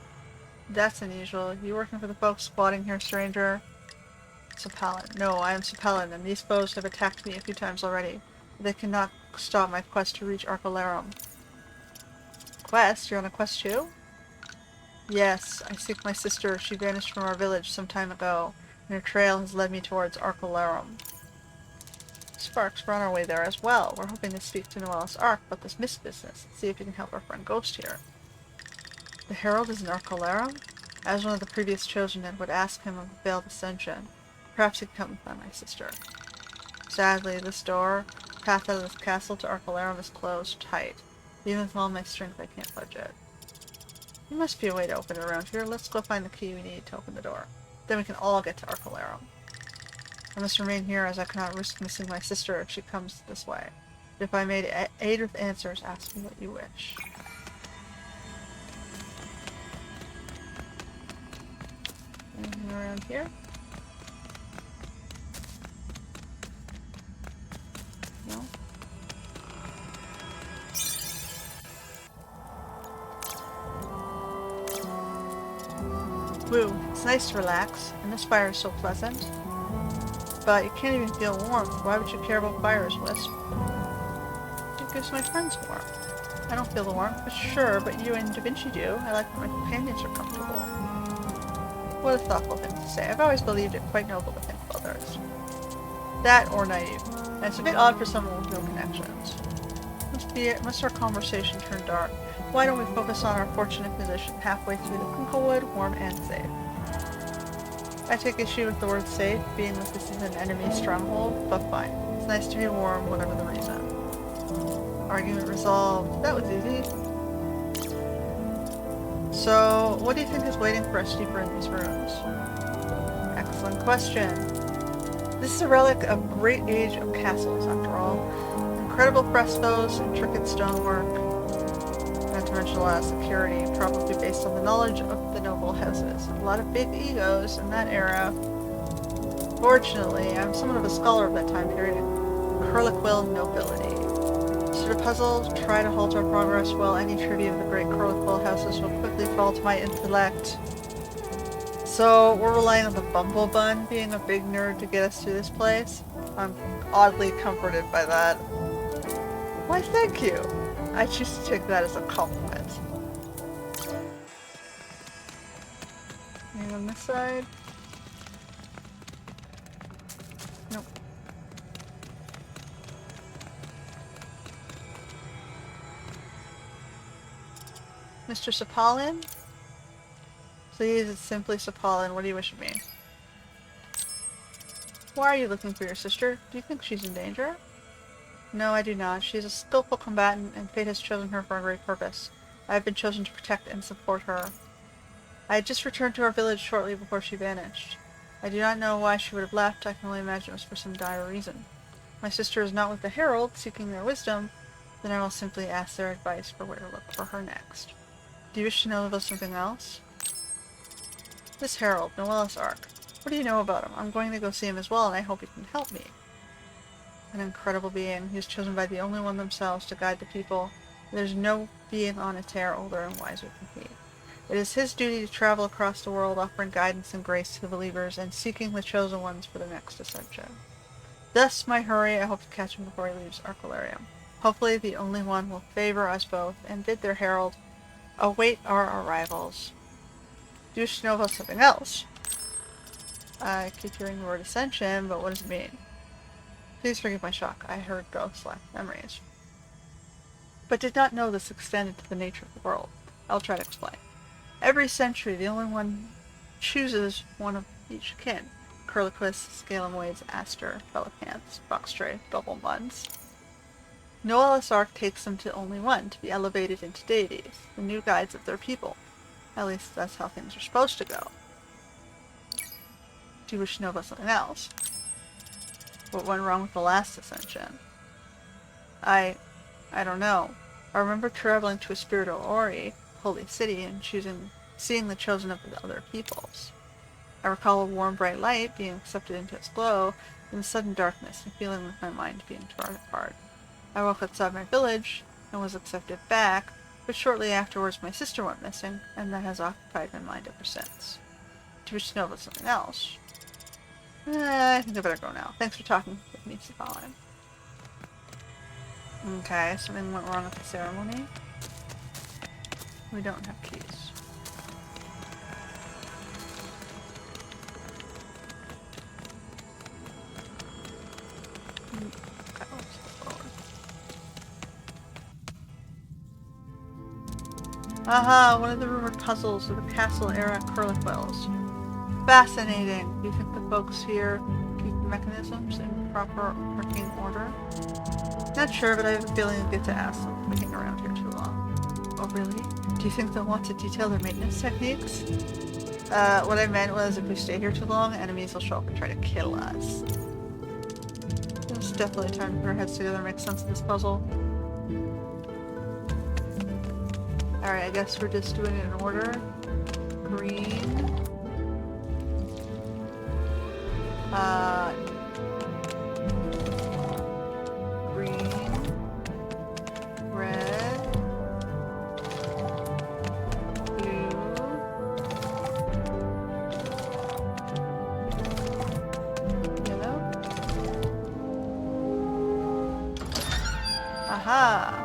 That's unusual. You working for the folks squatting here, stranger? Sapalin. No, I am Sapalin, and these foes have attacked me a few times already. They cannot stop my quest to reach Arcolarum. Quest? You're on a quest too? Yes, I seek my sister. She vanished from our village some time ago, and her trail has led me towards Arcolarum. Sparks, we're on our way there as well. We're hoping to speak to Noella's Ark about this mist business, and see if you can help our friend Ghost here. The Herald is in Arcolarum? As one of the previous chosen, and would ask him of veiled ascension. Perhaps he can help me find my sister. Sadly, this door, path out of this castle to Arcolarum, is closed tight. Even with all my strength, I can't budge it. There must be a way to open it around here. Let's go find the key we need to open the door. Then we can all get to Arcolarum. I must remain here as I cannot risk missing my sister if she comes this way. But if I may aid with answers, ask me what you wish. Anything around here? No? Woo, it's nice to relax, and this fire is so pleasant. But you can't even feel warmth. Why would you care about fires, Wisp? It gives my friends warmth. I don't feel the warmth, but sure, but you and Da Vinci do. I like when my companions are comfortable. What a thoughtful thing to say. I've always believed it quite noble to think of others. That or naive. And it's a bit odd for someone with no connections. Must our conversation turn dark. Why don't we focus on our fortunate position halfway through the Crinklewood, warm and safe? I take issue with the word safe, being that this is an enemy stronghold, but fine. It's nice to be warm, whatever the reason. Argument resolved. That was easy. So, what do you think is waiting for us deeper in these rooms? Excellent question. This is a relic of great age of castles, after all. Incredible frescoes, intricate stonework, not to mention a lot of security, probably based on the knowledge of the noble houses. A lot of big egos in that era. Fortunately, I'm somewhat of a scholar of that time period, Curliquill nobility. So to puzzle, try to halt our progress, while any tribute of the great Curliquill houses will quickly fall to my intellect. So we're relying on the Bumble Bun being a big nerd to get us through this place. I'm oddly comforted by that. Why, thank you. I choose to take that as a compliment. And on this side? Nope. Mr. Sapalin? Please, it's simply Sapalin. What do you wish of me? Why are you looking for your sister? Do you think she's in danger? No, I do not. She is a skillful combatant, and fate has chosen her for a great purpose. I have been chosen to protect and support her. I had just returned to our village shortly before she vanished. I do not know why she would have left. I can only imagine it was for some dire reason. My sister is not with the Herald, seeking their wisdom. Then I will simply ask their advice for where to look for her next. Do you wish to know about something else? This Herald, Noellus Ark. What do you know about him? I'm going to go see him as well, and I hope he can help me. An incredible being. He is chosen by the only one themselves to guide the people. There's no being on Eterre older and wiser than he. It is his duty to travel across the world, offering guidance and grace to the believers, and seeking the chosen ones for the next ascension. Thus, my hurry, I hope to catch him before he leaves Arcalarium. Hopefully, the only one will favor us both, and bid their herald await our arrivals. Do you wish to know about something else? I keep hearing the word ascension, but what does it mean? Please forgive my shock. I heard ghosts like memories, but did not know this extended to the nature of the world. I'll try to explain. Every century, the only one chooses one of each kin. Curliquus, Scalenwades, Aster, Pelicans, Boxtray, Bubble Muns. Noellus Ark takes them to only one, to be elevated into deities, the new guides of their people. At least that's how things are supposed to go. Do you wish to know about something else? What went wrong with the last ascension? I don't know. I remember traveling to a spiritual Ori, holy city, and seeing the chosen of the other peoples. I recall a warm, bright light being accepted into its glow, then sudden darkness, and feeling with my mind being torn apart. I woke outside my village, and was accepted back, but shortly afterwards my sister went missing, and that has occupied my mind ever since. Do you wish to know about something else? I think I better go now. Thanks for talking with me, Sapalin. Okay, something went wrong at the ceremony. We don't have keys. Okay, let's go forward. Aha, one of the rumored puzzles of the castle-era Curlicwells. Fascinating. Do you think the folks here keep the mechanisms in proper working order? Not sure, but I have a feeling I'll get to ask them. We've been around here too long. Oh, really? Do you think they'll want to detail their maintenance techniques? What I meant was if we stay here too long, enemies will show up and try to kill us. It's definitely time to put our heads together and make sense of this puzzle. Alright, I guess we're just doing it in order. Green. Green. Red. Blue. Yellow. Aha!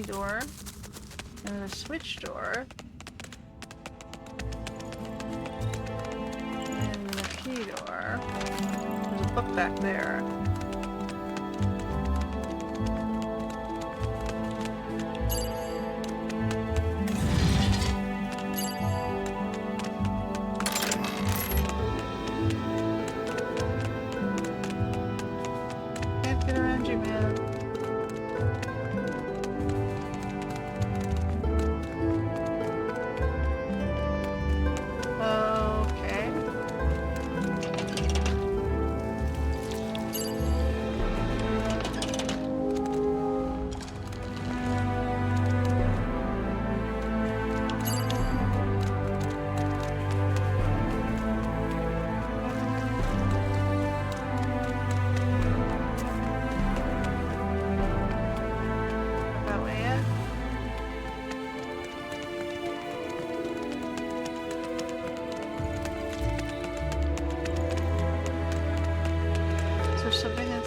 Door, and a switch door, and the key door. There's a book back there. Can't get around you, man.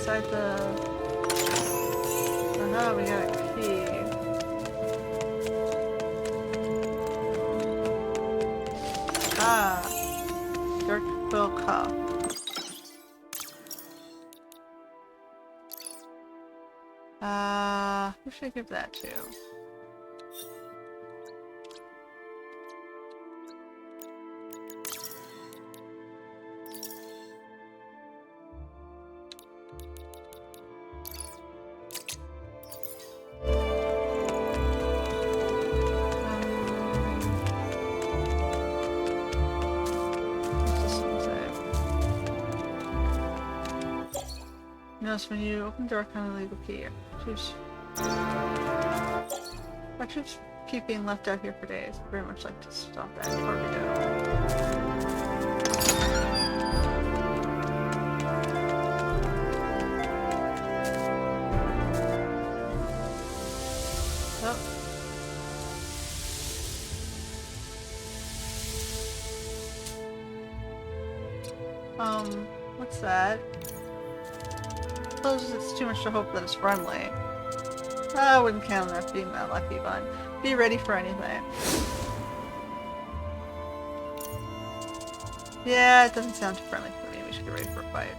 inside the... Oh, we got a key. Ah. Dark quill cup. Who should I give that to? Notice when you open the door, kind of legal key. Choose. I should keep being left out here for days. I'd very much like to stop that before we go. What's that? I suppose it's too much to hope that it's friendly. I wouldn't count on that being that lucky, but be ready for anything. Yeah, it doesn't sound too friendly for me. We should get ready for a fight.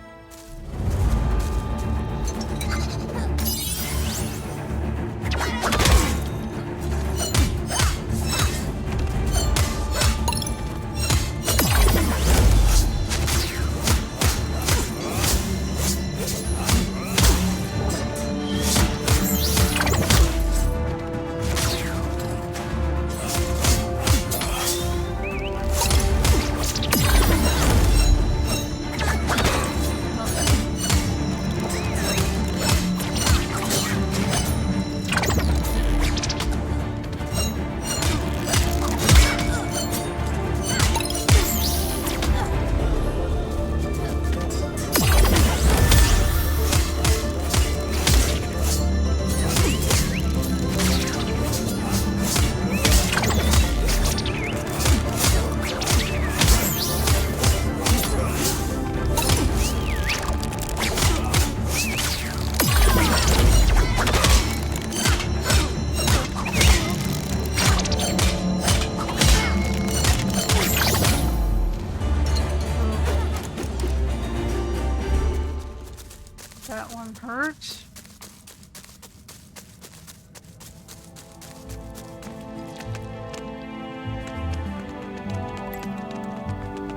That one hurts.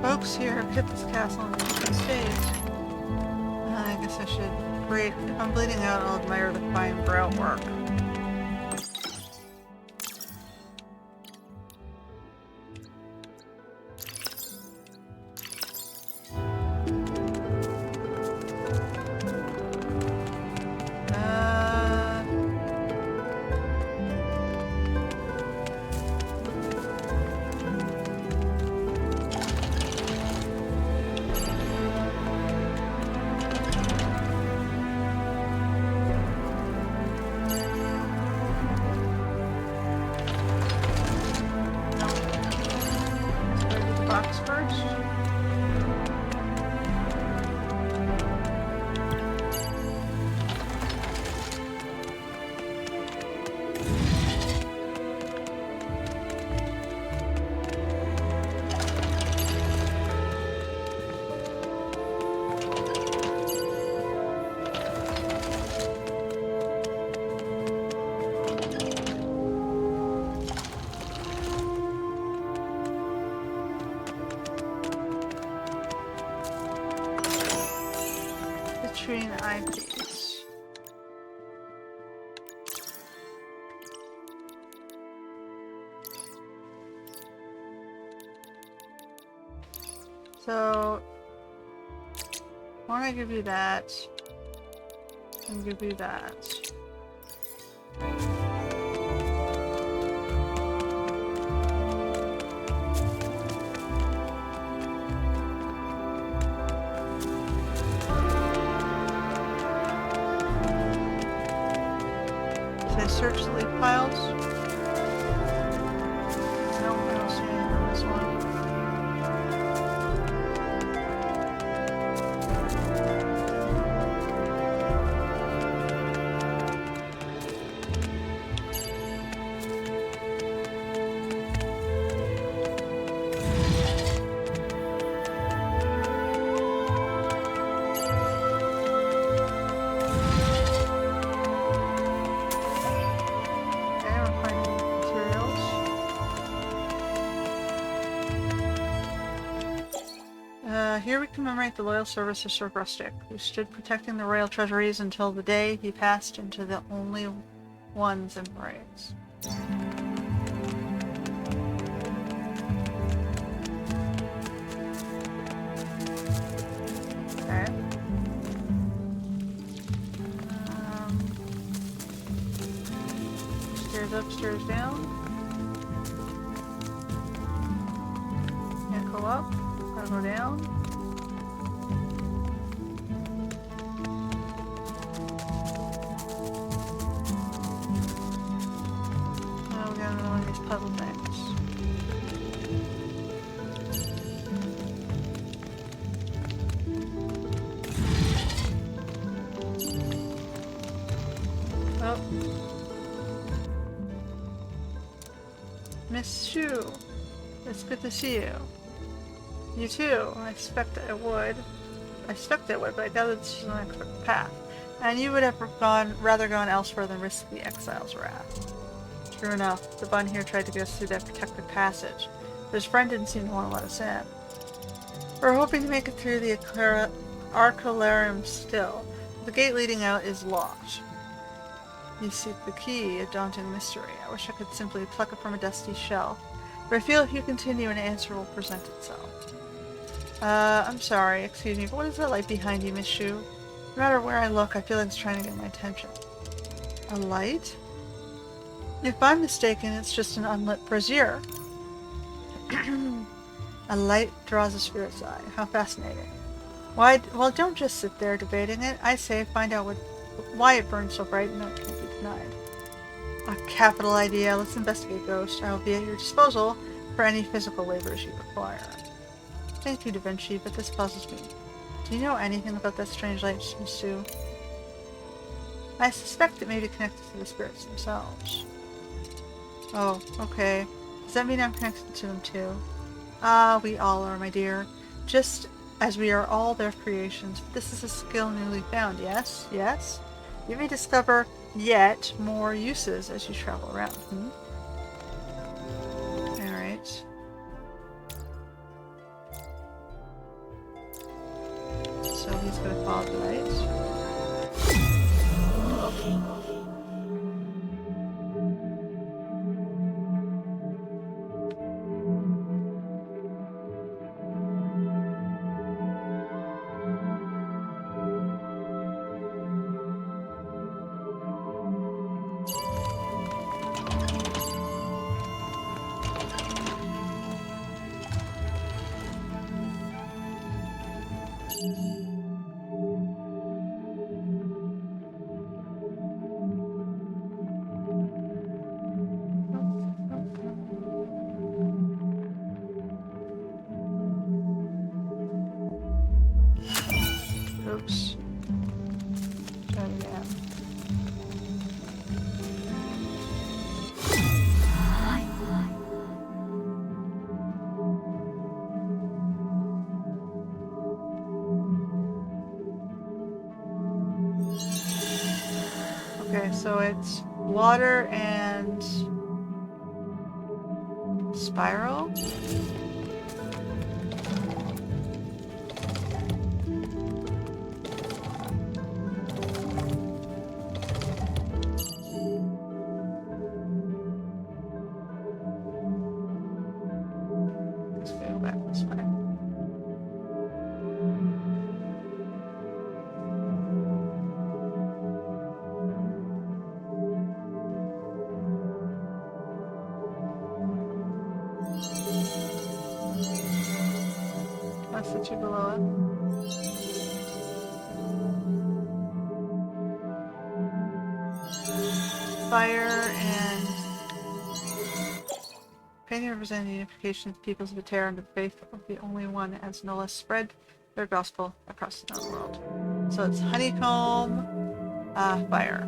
Folks here have kept this castle in good state. I guess I should wait. If I'm bleeding out, I'll admire the fine grout work. Eyepiece. So, why don't I give you that and give you that? Search the leaf piles. Nope, I don't see anything on this one. Here we commemorate the loyal service of Sir Rustic, who stood protecting the royal treasuries until the day he passed into the Only One's embrace. Okay. Stairs up, stairs down. Can't go up. Gotta go down. Now we got another one of these puzzle things. Oh. Miss Shu, it's good to see you. You too. I expected it would, but I doubted this was an unexpected path. And you would have rather gone elsewhere than risk the exile's wrath. True enough, the bun here tried to get us through that protected passage, but his friend didn't seem to want to let us in. We're hoping to make it through the Arcalarium still. The gate leading out is locked. You seek the key, a daunting mystery. I wish I could simply pluck it from a dusty shelf, but I feel if you continue, an answer will present itself. I'm sorry, excuse me, but what is that light behind you, Miss Shu? No matter where I look, I feel like it's trying to get my attention. A light? If I'm mistaken, it's just an unlit brazier. A light draws a spirit's eye. How fascinating. Well, don't just sit there debating it. I say find out why it burns so bright and that can't be denied. A capital idea. Let's investigate, Ghost. I will be at your disposal for any physical labors you require. Thank you, Da Vinci, but this puzzles me. Do you know anything about that strange light, Miss Sue? I suspect it may be connected to the spirits themselves. Oh, okay. Does that mean I'm connected to them too? Ah, we all are, my dear. Just as we are all their creations. But this is a skill newly found, yes? Yes? You may discover yet more uses as you travel around. Alright. So he's going to follow the light. Oops. Try it again. Okay, so it's water and spiral. Let's go back this way. That's the two below it. Fire and painting represent the unification of the peoples of the Terra under the faith of the only one as no less spread their gospel across the known world. So it's honeycomb, fire.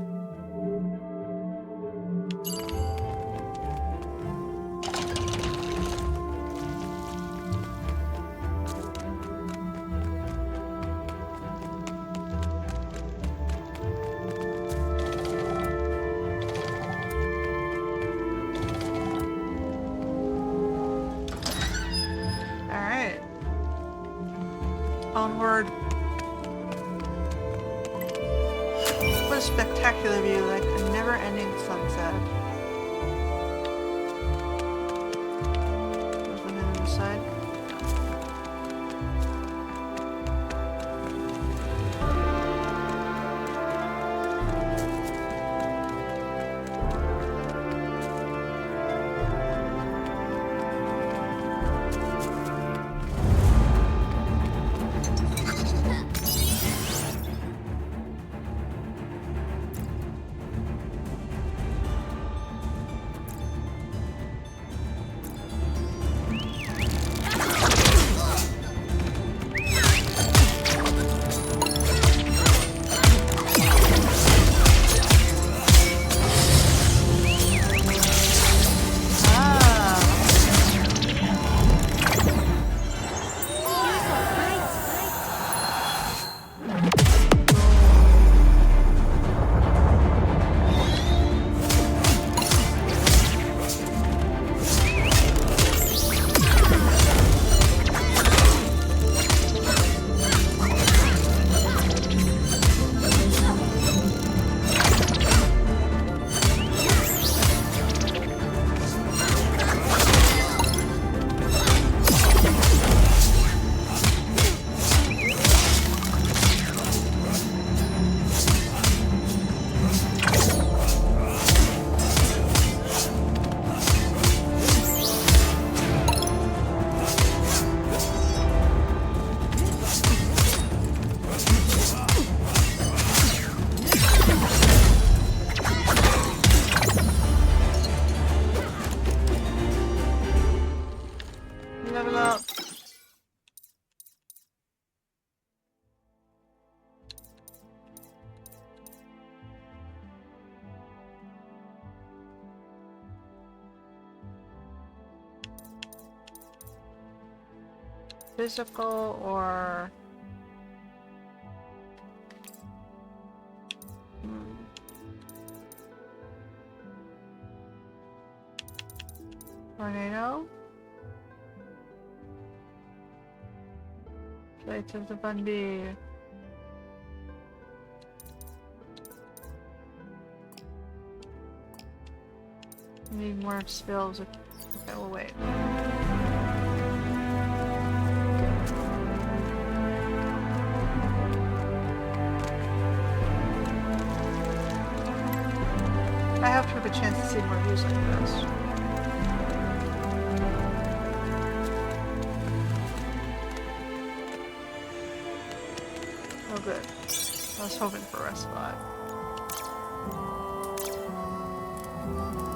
onward. What a spectacular view, like a never-ending sunset. There's one on the side. Level up. Physical or tornado? Flights of the Bundy. Need more spills. Okay, we'll wait. I have to have a chance to see more views like this. Oh good. I was hoping for a rest spot.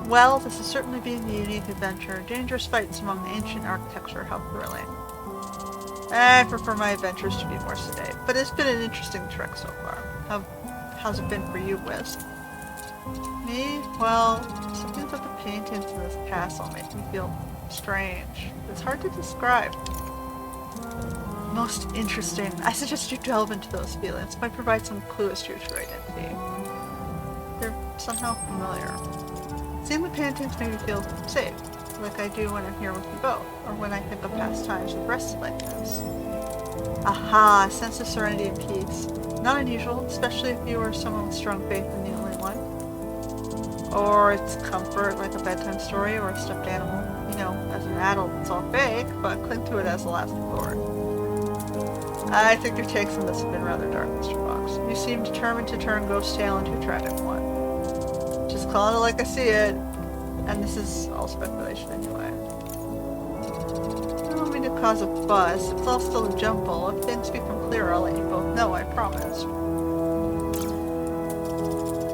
Well, this has certainly been a unique adventure. Dangerous fights among the ancient architecture, how thrilling. I prefer my adventures to be more sedate, but it's been an interesting trek so far. How's it been for you, Wiz? Me? Well, something about the paintings in this castle make me feel strange. It's hard to describe. Most interesting. I suggest you delve into those feelings. It might provide some clue as to your true identity. They're somehow familiar. Seeing the paintings made me feel safe, like I do when I'm here with you both, or when I think of past times with rested like this. Aha, a sense of serenity and peace. Not unusual, especially if you are someone with strong faith in the only one. Or it's comfort, like a bedtime story or a stuffed animal. You know, as an adult it's all fake, but cling to it as a last resort. I think your takes on this have been rather dark, Mr. Fox. You seem determined to turn Ghost Tale into a tragic one. Just calling it like I see it. And this is all speculation anyway. I don't mean to cause a fuss. It's all still a jumble. If things become clearer, I'll let you both know, I promise.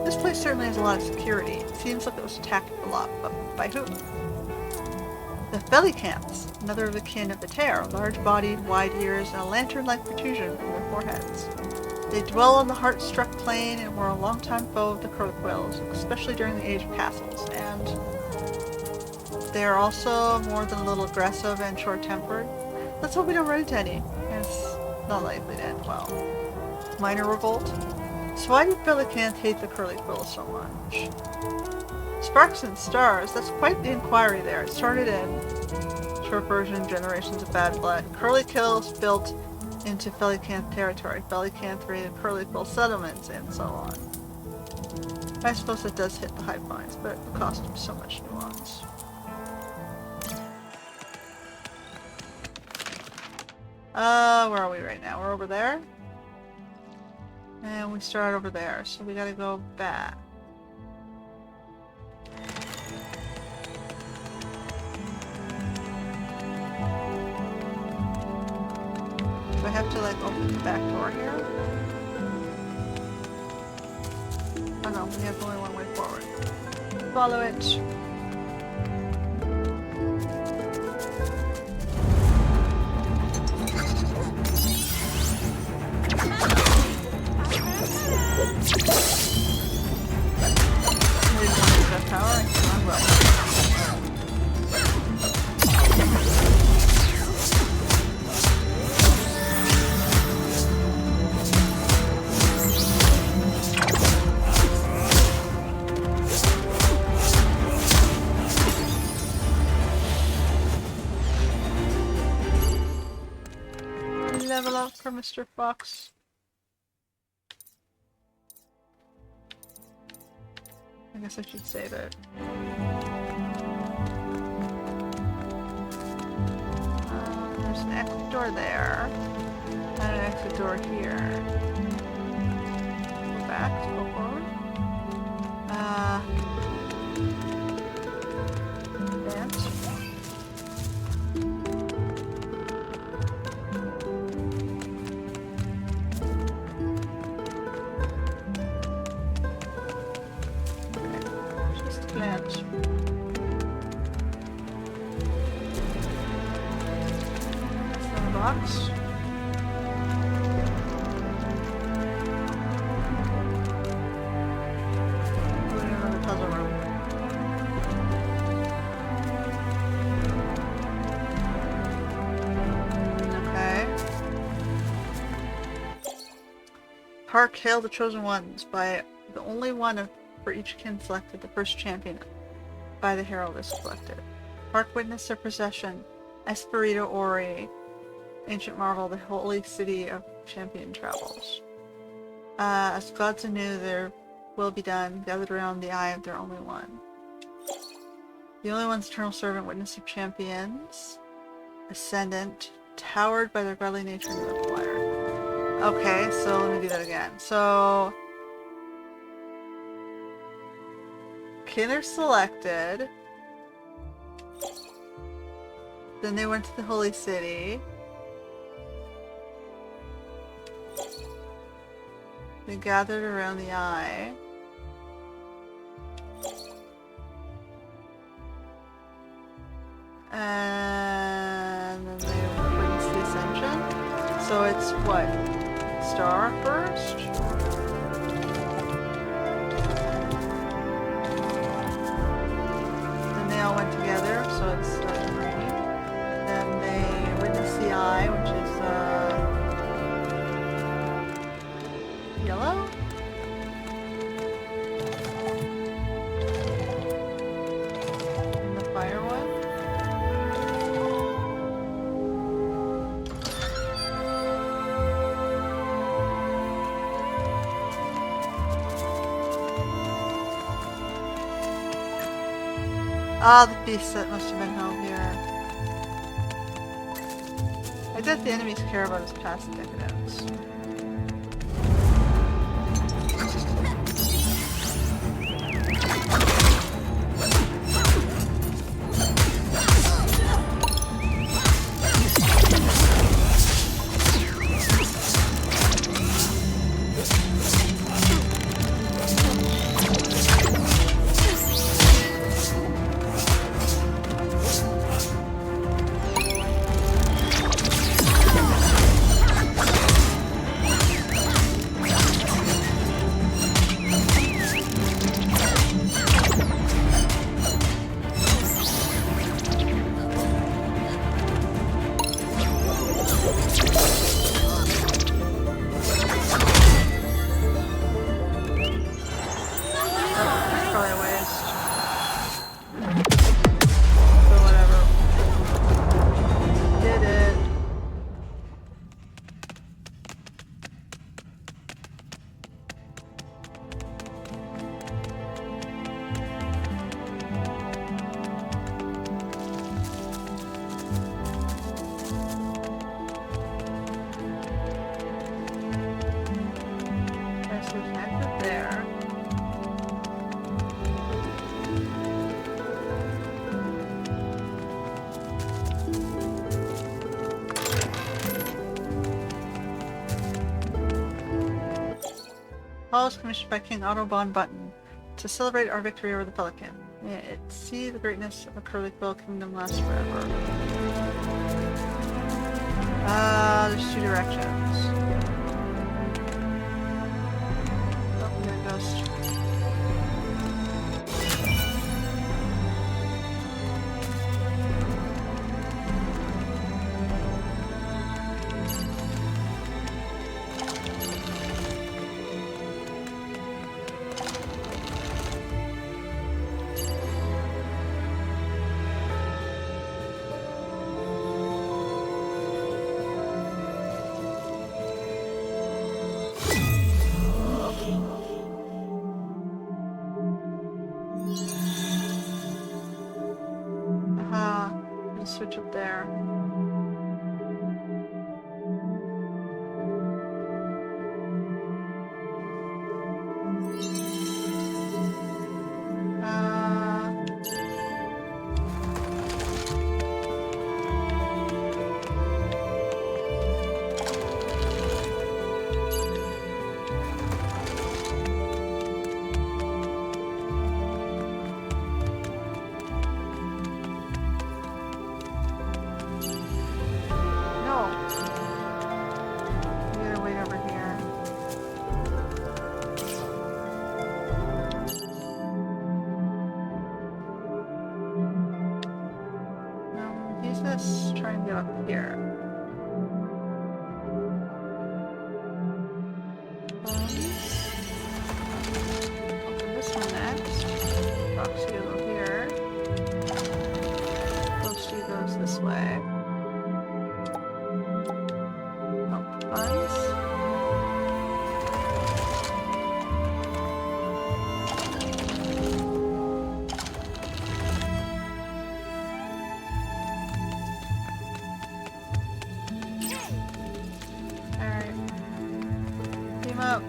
This place certainly has a lot of security. It seems like it was attacked a lot, but by who? The Bellicants, another of the kin of the Tear, large-bodied, wide ears, and a lantern-like protrusion from their foreheads. They dwell on the heart-struck plain and were a long-time foe of the Curliquills, especially during the Age of Castles, and they are also more than a little aggressive and short-tempered. Let's hope we don't run into any, and it's not likely to end well. Minor revolt? So why did Bellicant hate the Curliquills so much? Sparks and stars, that's quite the inquiry there. It started in, short version, generations of bad blood. Curliquills built into Felicanth territory. Felicanth raided Pearlyfill settlements, and so on. I suppose that does hit the high points, but it cost him so much nuance. Where are we right now? We're over there? And we start over there, so we gotta go back. Do I have to like open the back door here? Oh no, we have only one way forward. Follow it. Level up for Mr. Fox. I guess I should save it. There's an exit door there. And an exit door here. Go back, go forward. Advance. Box. Another puzzle room. Okay. Park hail the chosen ones by the only one for each kin selected. The first champion by the herald is selected. Park witnessed their procession. Esperito Ori. Ancient marvel, the holy city of champion travels. As gods anew, there will be done, gathered around the eye of their only one. The only one's eternal servant, witness of champions, ascendant, towered by their godly nature and their fire. Okay, so let me do that again. So, kin are selected. Then they went to the holy city. They gathered around the eye. And then they witnessed the ascension. So it's what? Star first? Then they all went together, so it's green. Then they witnessed the eye, which is yellow? And the fire one? Ah, the beast that must have been held here. I bet the enemies care about his past decadence. follows commissioned by King Autobahn Button to celebrate our victory over the Pelican. May it see the greatness of a Curly Quill kingdom last forever. There's two directions. Oh, there it goes. Switch up there. Try and get up here. Open this one next. Roxy over here. Roxy goes this way. Oh, funds. Up.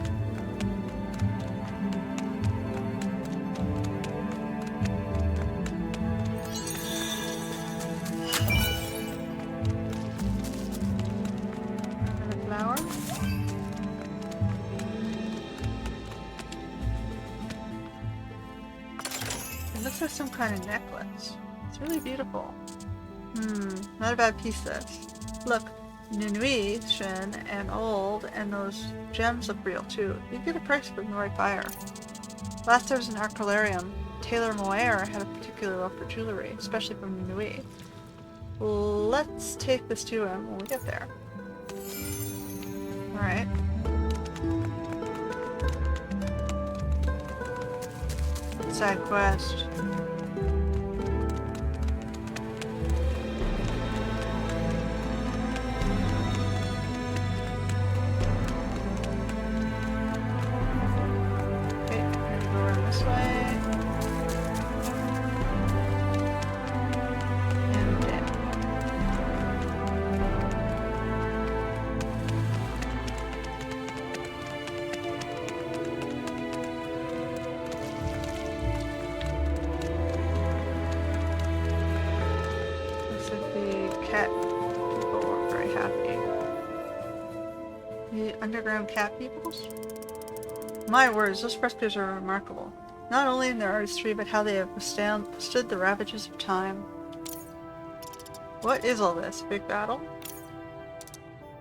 And a flower. It looks like some kind of necklace. It's really beautiful. Not a bad piece this. Look. Nunuation and old, and those gems look real too. You get a price for the right buyer. Last there was an arcalarium. Taylor Moyer had a particular love for jewelry, especially from Nunui. Let's take this to him when we get there. Alright. Side quest. Underground cat peoples? My words, those frescoes are remarkable. Not only in their artistry, but how they have withstood the ravages of time. What is all this? A big battle?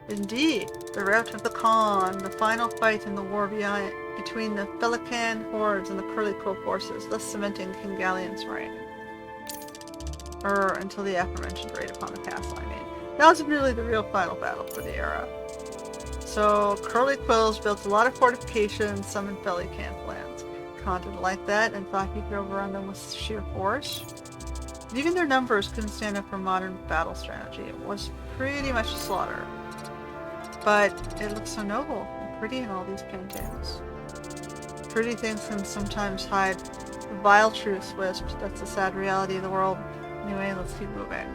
Indeed, the rout of the Khan, the final fight in the war between the Pelican hordes and the Curly Quill forces, thus cementing King Galleon's reign. Until the aforementioned raid upon the castle, I mean. That was really the real final battle for the era. So, Curly Quills built a lot of fortifications, some in Pelican lands. Khan didn't like that and thought he could overrun them with sheer force. But even their numbers couldn't stand up for modern battle strategy. It was pretty much a slaughter. But it looks so noble and pretty in all these paintings. Pretty things can sometimes hide the vile truths, Wisp. That's the sad reality of the world. Anyway, let's keep moving.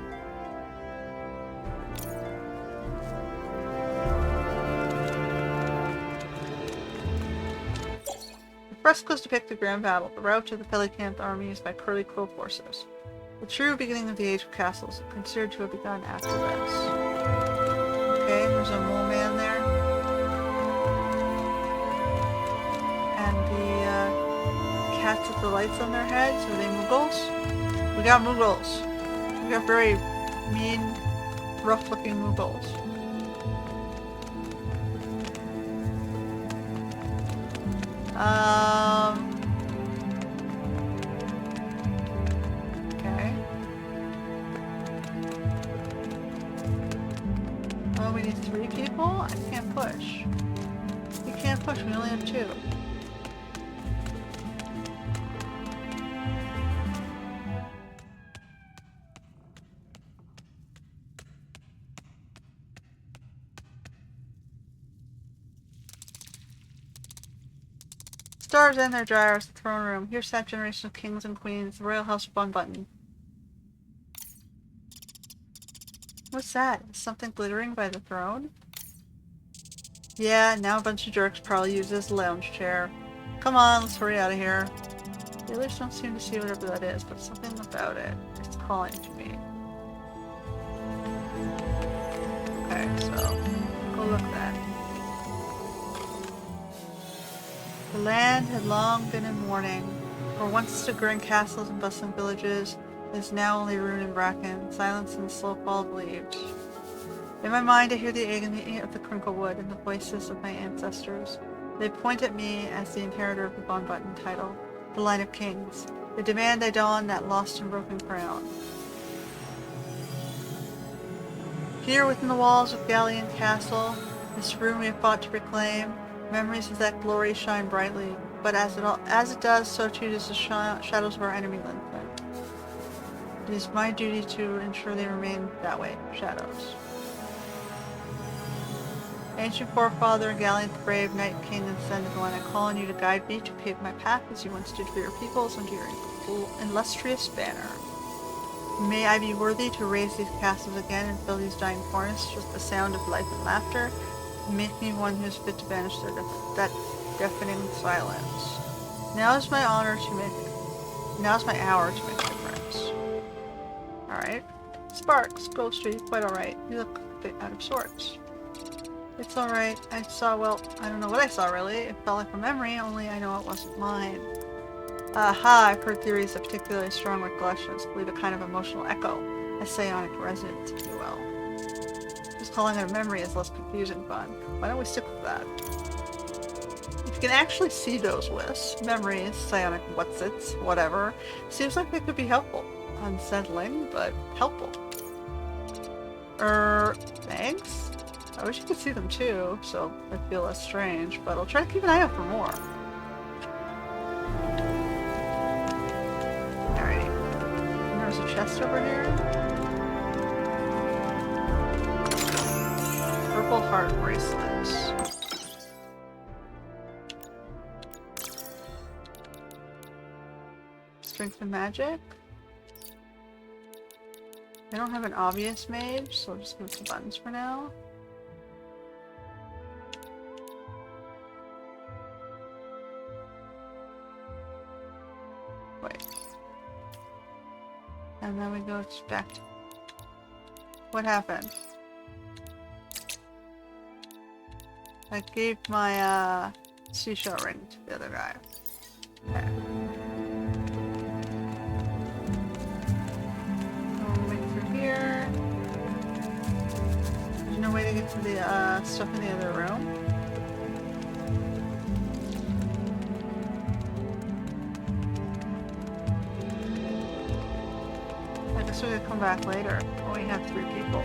Frescoes depict the grand battle, the rout of the Pelicanth armies by Curly Quill forces. The true beginning of the Age of Castles, considered to have begun after this. Okay, there's a mole man there. hats with the lights on their heads? Are they Muggles? We got Muggles. We got very mean, rough-looking Muggles. Okay. Oh, we need 3 people? I can't push. We can't push, we only have 2. Stars and their gyres, the throne room. Here sat generation of kings and queens, the royal house of Bonbutton. What's that? Is something glittering by the throne? Yeah, now a bunch of jerks probably use this lounge chair. Come on, let's hurry out of here. The others don't seem to see whatever that is, but something about it is calling to me. Okay, so go look at that. The land had long been in mourning. Where once stood grand castles and bustling villages, it is now only ruin and bracken, silence and the slow fall of leaves. In my mind I hear the agony of the crinklewood and the voices of my ancestors. They point at me as the inheritor of the Bonbutton title, the line of kings. They demand I don that lost and broken crown. Here within the walls of Galleon Castle, this room we have fought to reclaim, memories of that glory shine brightly, but as it does, so too does the shadows of our enemy lengthen. It is my duty to ensure they remain that way, shadows. Ancient forefather, gallant, brave, knight, king, and ascended one, I call on you to guide me to pave my path as you once did for your peoples under your illustrious banner. May I be worthy to raise these castles again and fill these dying forests with the sound of life and laughter. Make me one who is fit to banish that deafening silence. Now's my hour to make a difference. Alright. Sparks, Ghostry, quite alright. You look a bit out of sorts. It's alright. I don't know what I saw really. It felt like a memory, only I know it wasn't mine. Aha, I've heard theories of particularly strong recollections leave a kind of emotional echo, a psionic resonance, if you will. Just calling it a memory is less confusing fun. Why don't we stick with that? If you can actually see those wisps, memories, psionic whatsits, whatever, seems like they could be helpful. Unsettling, but helpful. Thanks? I wish you could see them too, so I feel less strange, but I'll try to keep an eye out for more. Alrighty. And there's a chest over here. Purple heart bracelets. Strength and magic. I don't have an obvious mage, so I'll just move the buttons for now. Wait. And then we go back to... What happened? I gave my seashell ring to the other guy. Okay. Moving through here. There's no way to get to the stuff in the other room. I guess we could come back later when we have 3 people.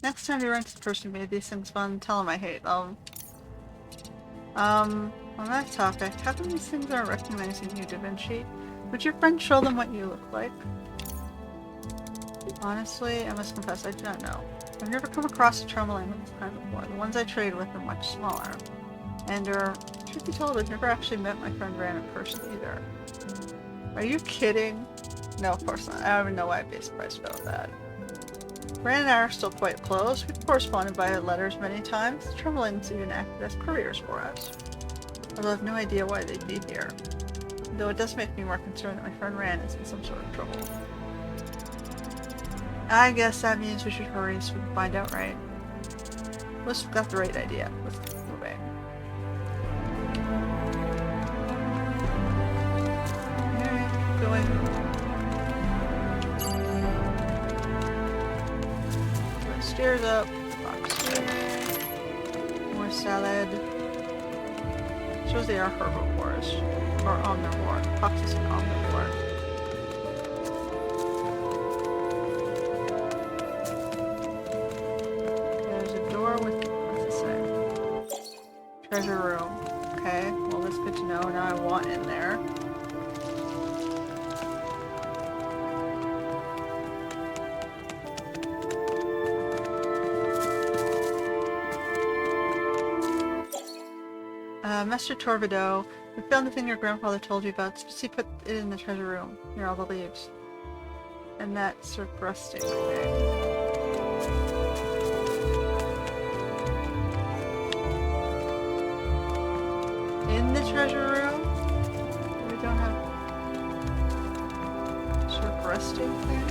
Next time you run into the person who made these things fun, tell him I hate them. On that topic, how come these things aren't recognizing you, Da Vinci? Would your friend show them what you look like? Honestly, I must confess, I do not know. I've never come across a tourmaline of this kind before. The ones I trade with are much smaller. And, truth be told, I've never actually met my friend Ran in person either. Are you kidding? No, of course not. I don't even know why I'd be surprised about that. Ran and I are still quite close. We've corresponded by letters many times. The tourmalines even acted as couriers for us. Although I have no idea why they'd be here. Though it does make me more concerned that my friend Ran is in some sort of trouble. I guess that means we should hurry so we can find out, right? Let's got the right idea. Let's keep moving. Alright, keep going. Go stairs up. Box here. More salad. Shows they are herbivores. Or omnivore. Fox is an omnivore. Treasure room. Okay, well that's good to know. Now I want in there. Master Torvido, we found the thing your grandfather told you about. He put it in the treasure room, near all the leaves. And that's sort of rusting, okay. In the treasure room? We don't have sort of resting thing?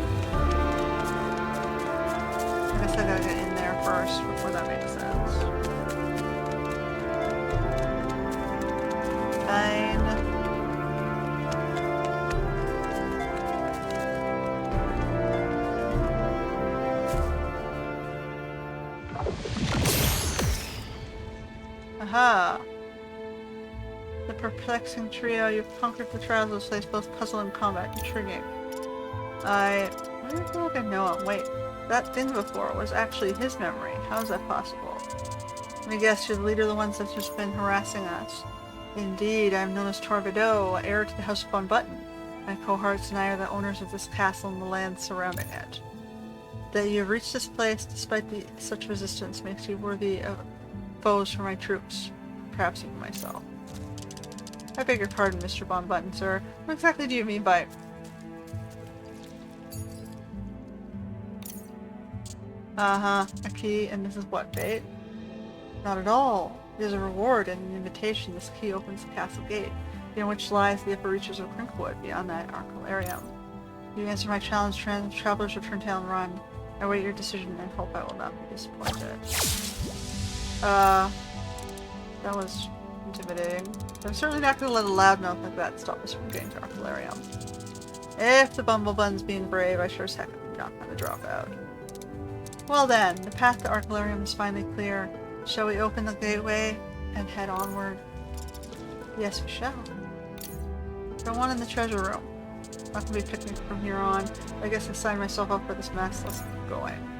I guess I gotta get in there first before that makes sense. Fine. Aha! The perplexing trio, you've conquered the trials of this place, both puzzle and combat. Intriguing. I feel like I know him. Wait, that thing before was actually his memory. How is that possible? Let me guess, you're the leader of the ones that's just been harassing us. Indeed, I am known as Torvido, heir to the House of Von Button. My cohorts and I are the owners of this castle and the land surrounding it. That you have reached this place, despite such resistance, makes you worthy of foes for my troops. Perhaps even myself. I beg your pardon, Mr. Von Button, sir. What exactly do you mean by... Uh-huh. A key, and this is what, bait? Not at all. There's a reward and an invitation. This key opens the castle gate, in which lies the upper reaches of Crinkwood, beyond that Arcalarium. If you answer my challenge, travelers return tail and run. I await your decision and hope I will not be disappointed. That was intimidating. I'm certainly not going to let a loudmouth like that stop us from getting to Arcalarium. If the Bumblebuns being brave, I sure as heck am not going to drop out. Well then, the path to Arcalarium is finally clear. Shall we open the gateway and head onward? Yes, we shall. Go on in the treasure room. Not going to be a picnic from here on. I guess I signed myself up for this mess. Let's keep going.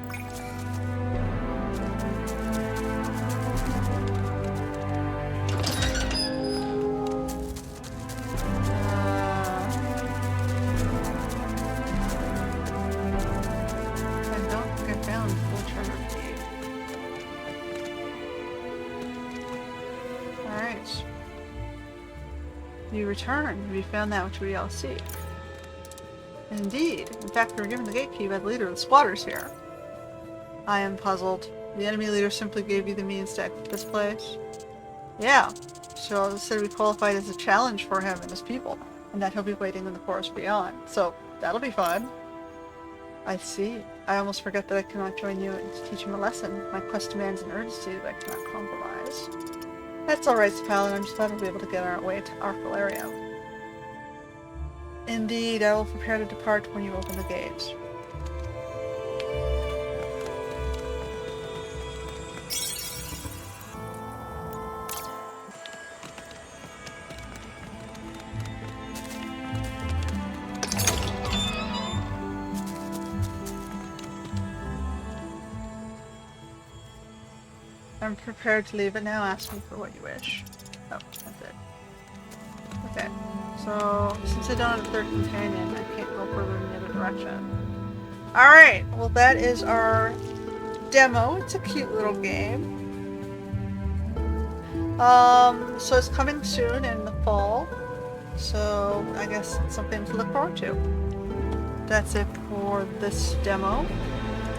You return. Have you found that which we all seek? Indeed. In fact, we were given the gate key by the leader of the squatters here. I am puzzled. The enemy leader simply gave you the means to exit this place? Yeah. So said we qualified as a challenge for him and his people, and that he'll be waiting in the forest beyond. So that'll be fun. I see. I almost forget that I cannot join you and teach him a lesson. My quest demands an urgency that I cannot compromise. That's alright, Paladin. I'm just glad we'll be able to get our way to Arcalarium. Indeed, I will prepare to depart when you open the gates. I'm prepared to leave it now. Ask me for what you wish. Oh, that's it. Okay. So, since I don't have a third companion, I can't go further in the other direction. Alright, well that is our demo. It's a cute little game. So it's coming soon in the fall. So I guess it's something to look forward to. That's it for this demo.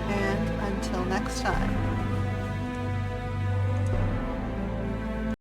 And until next time.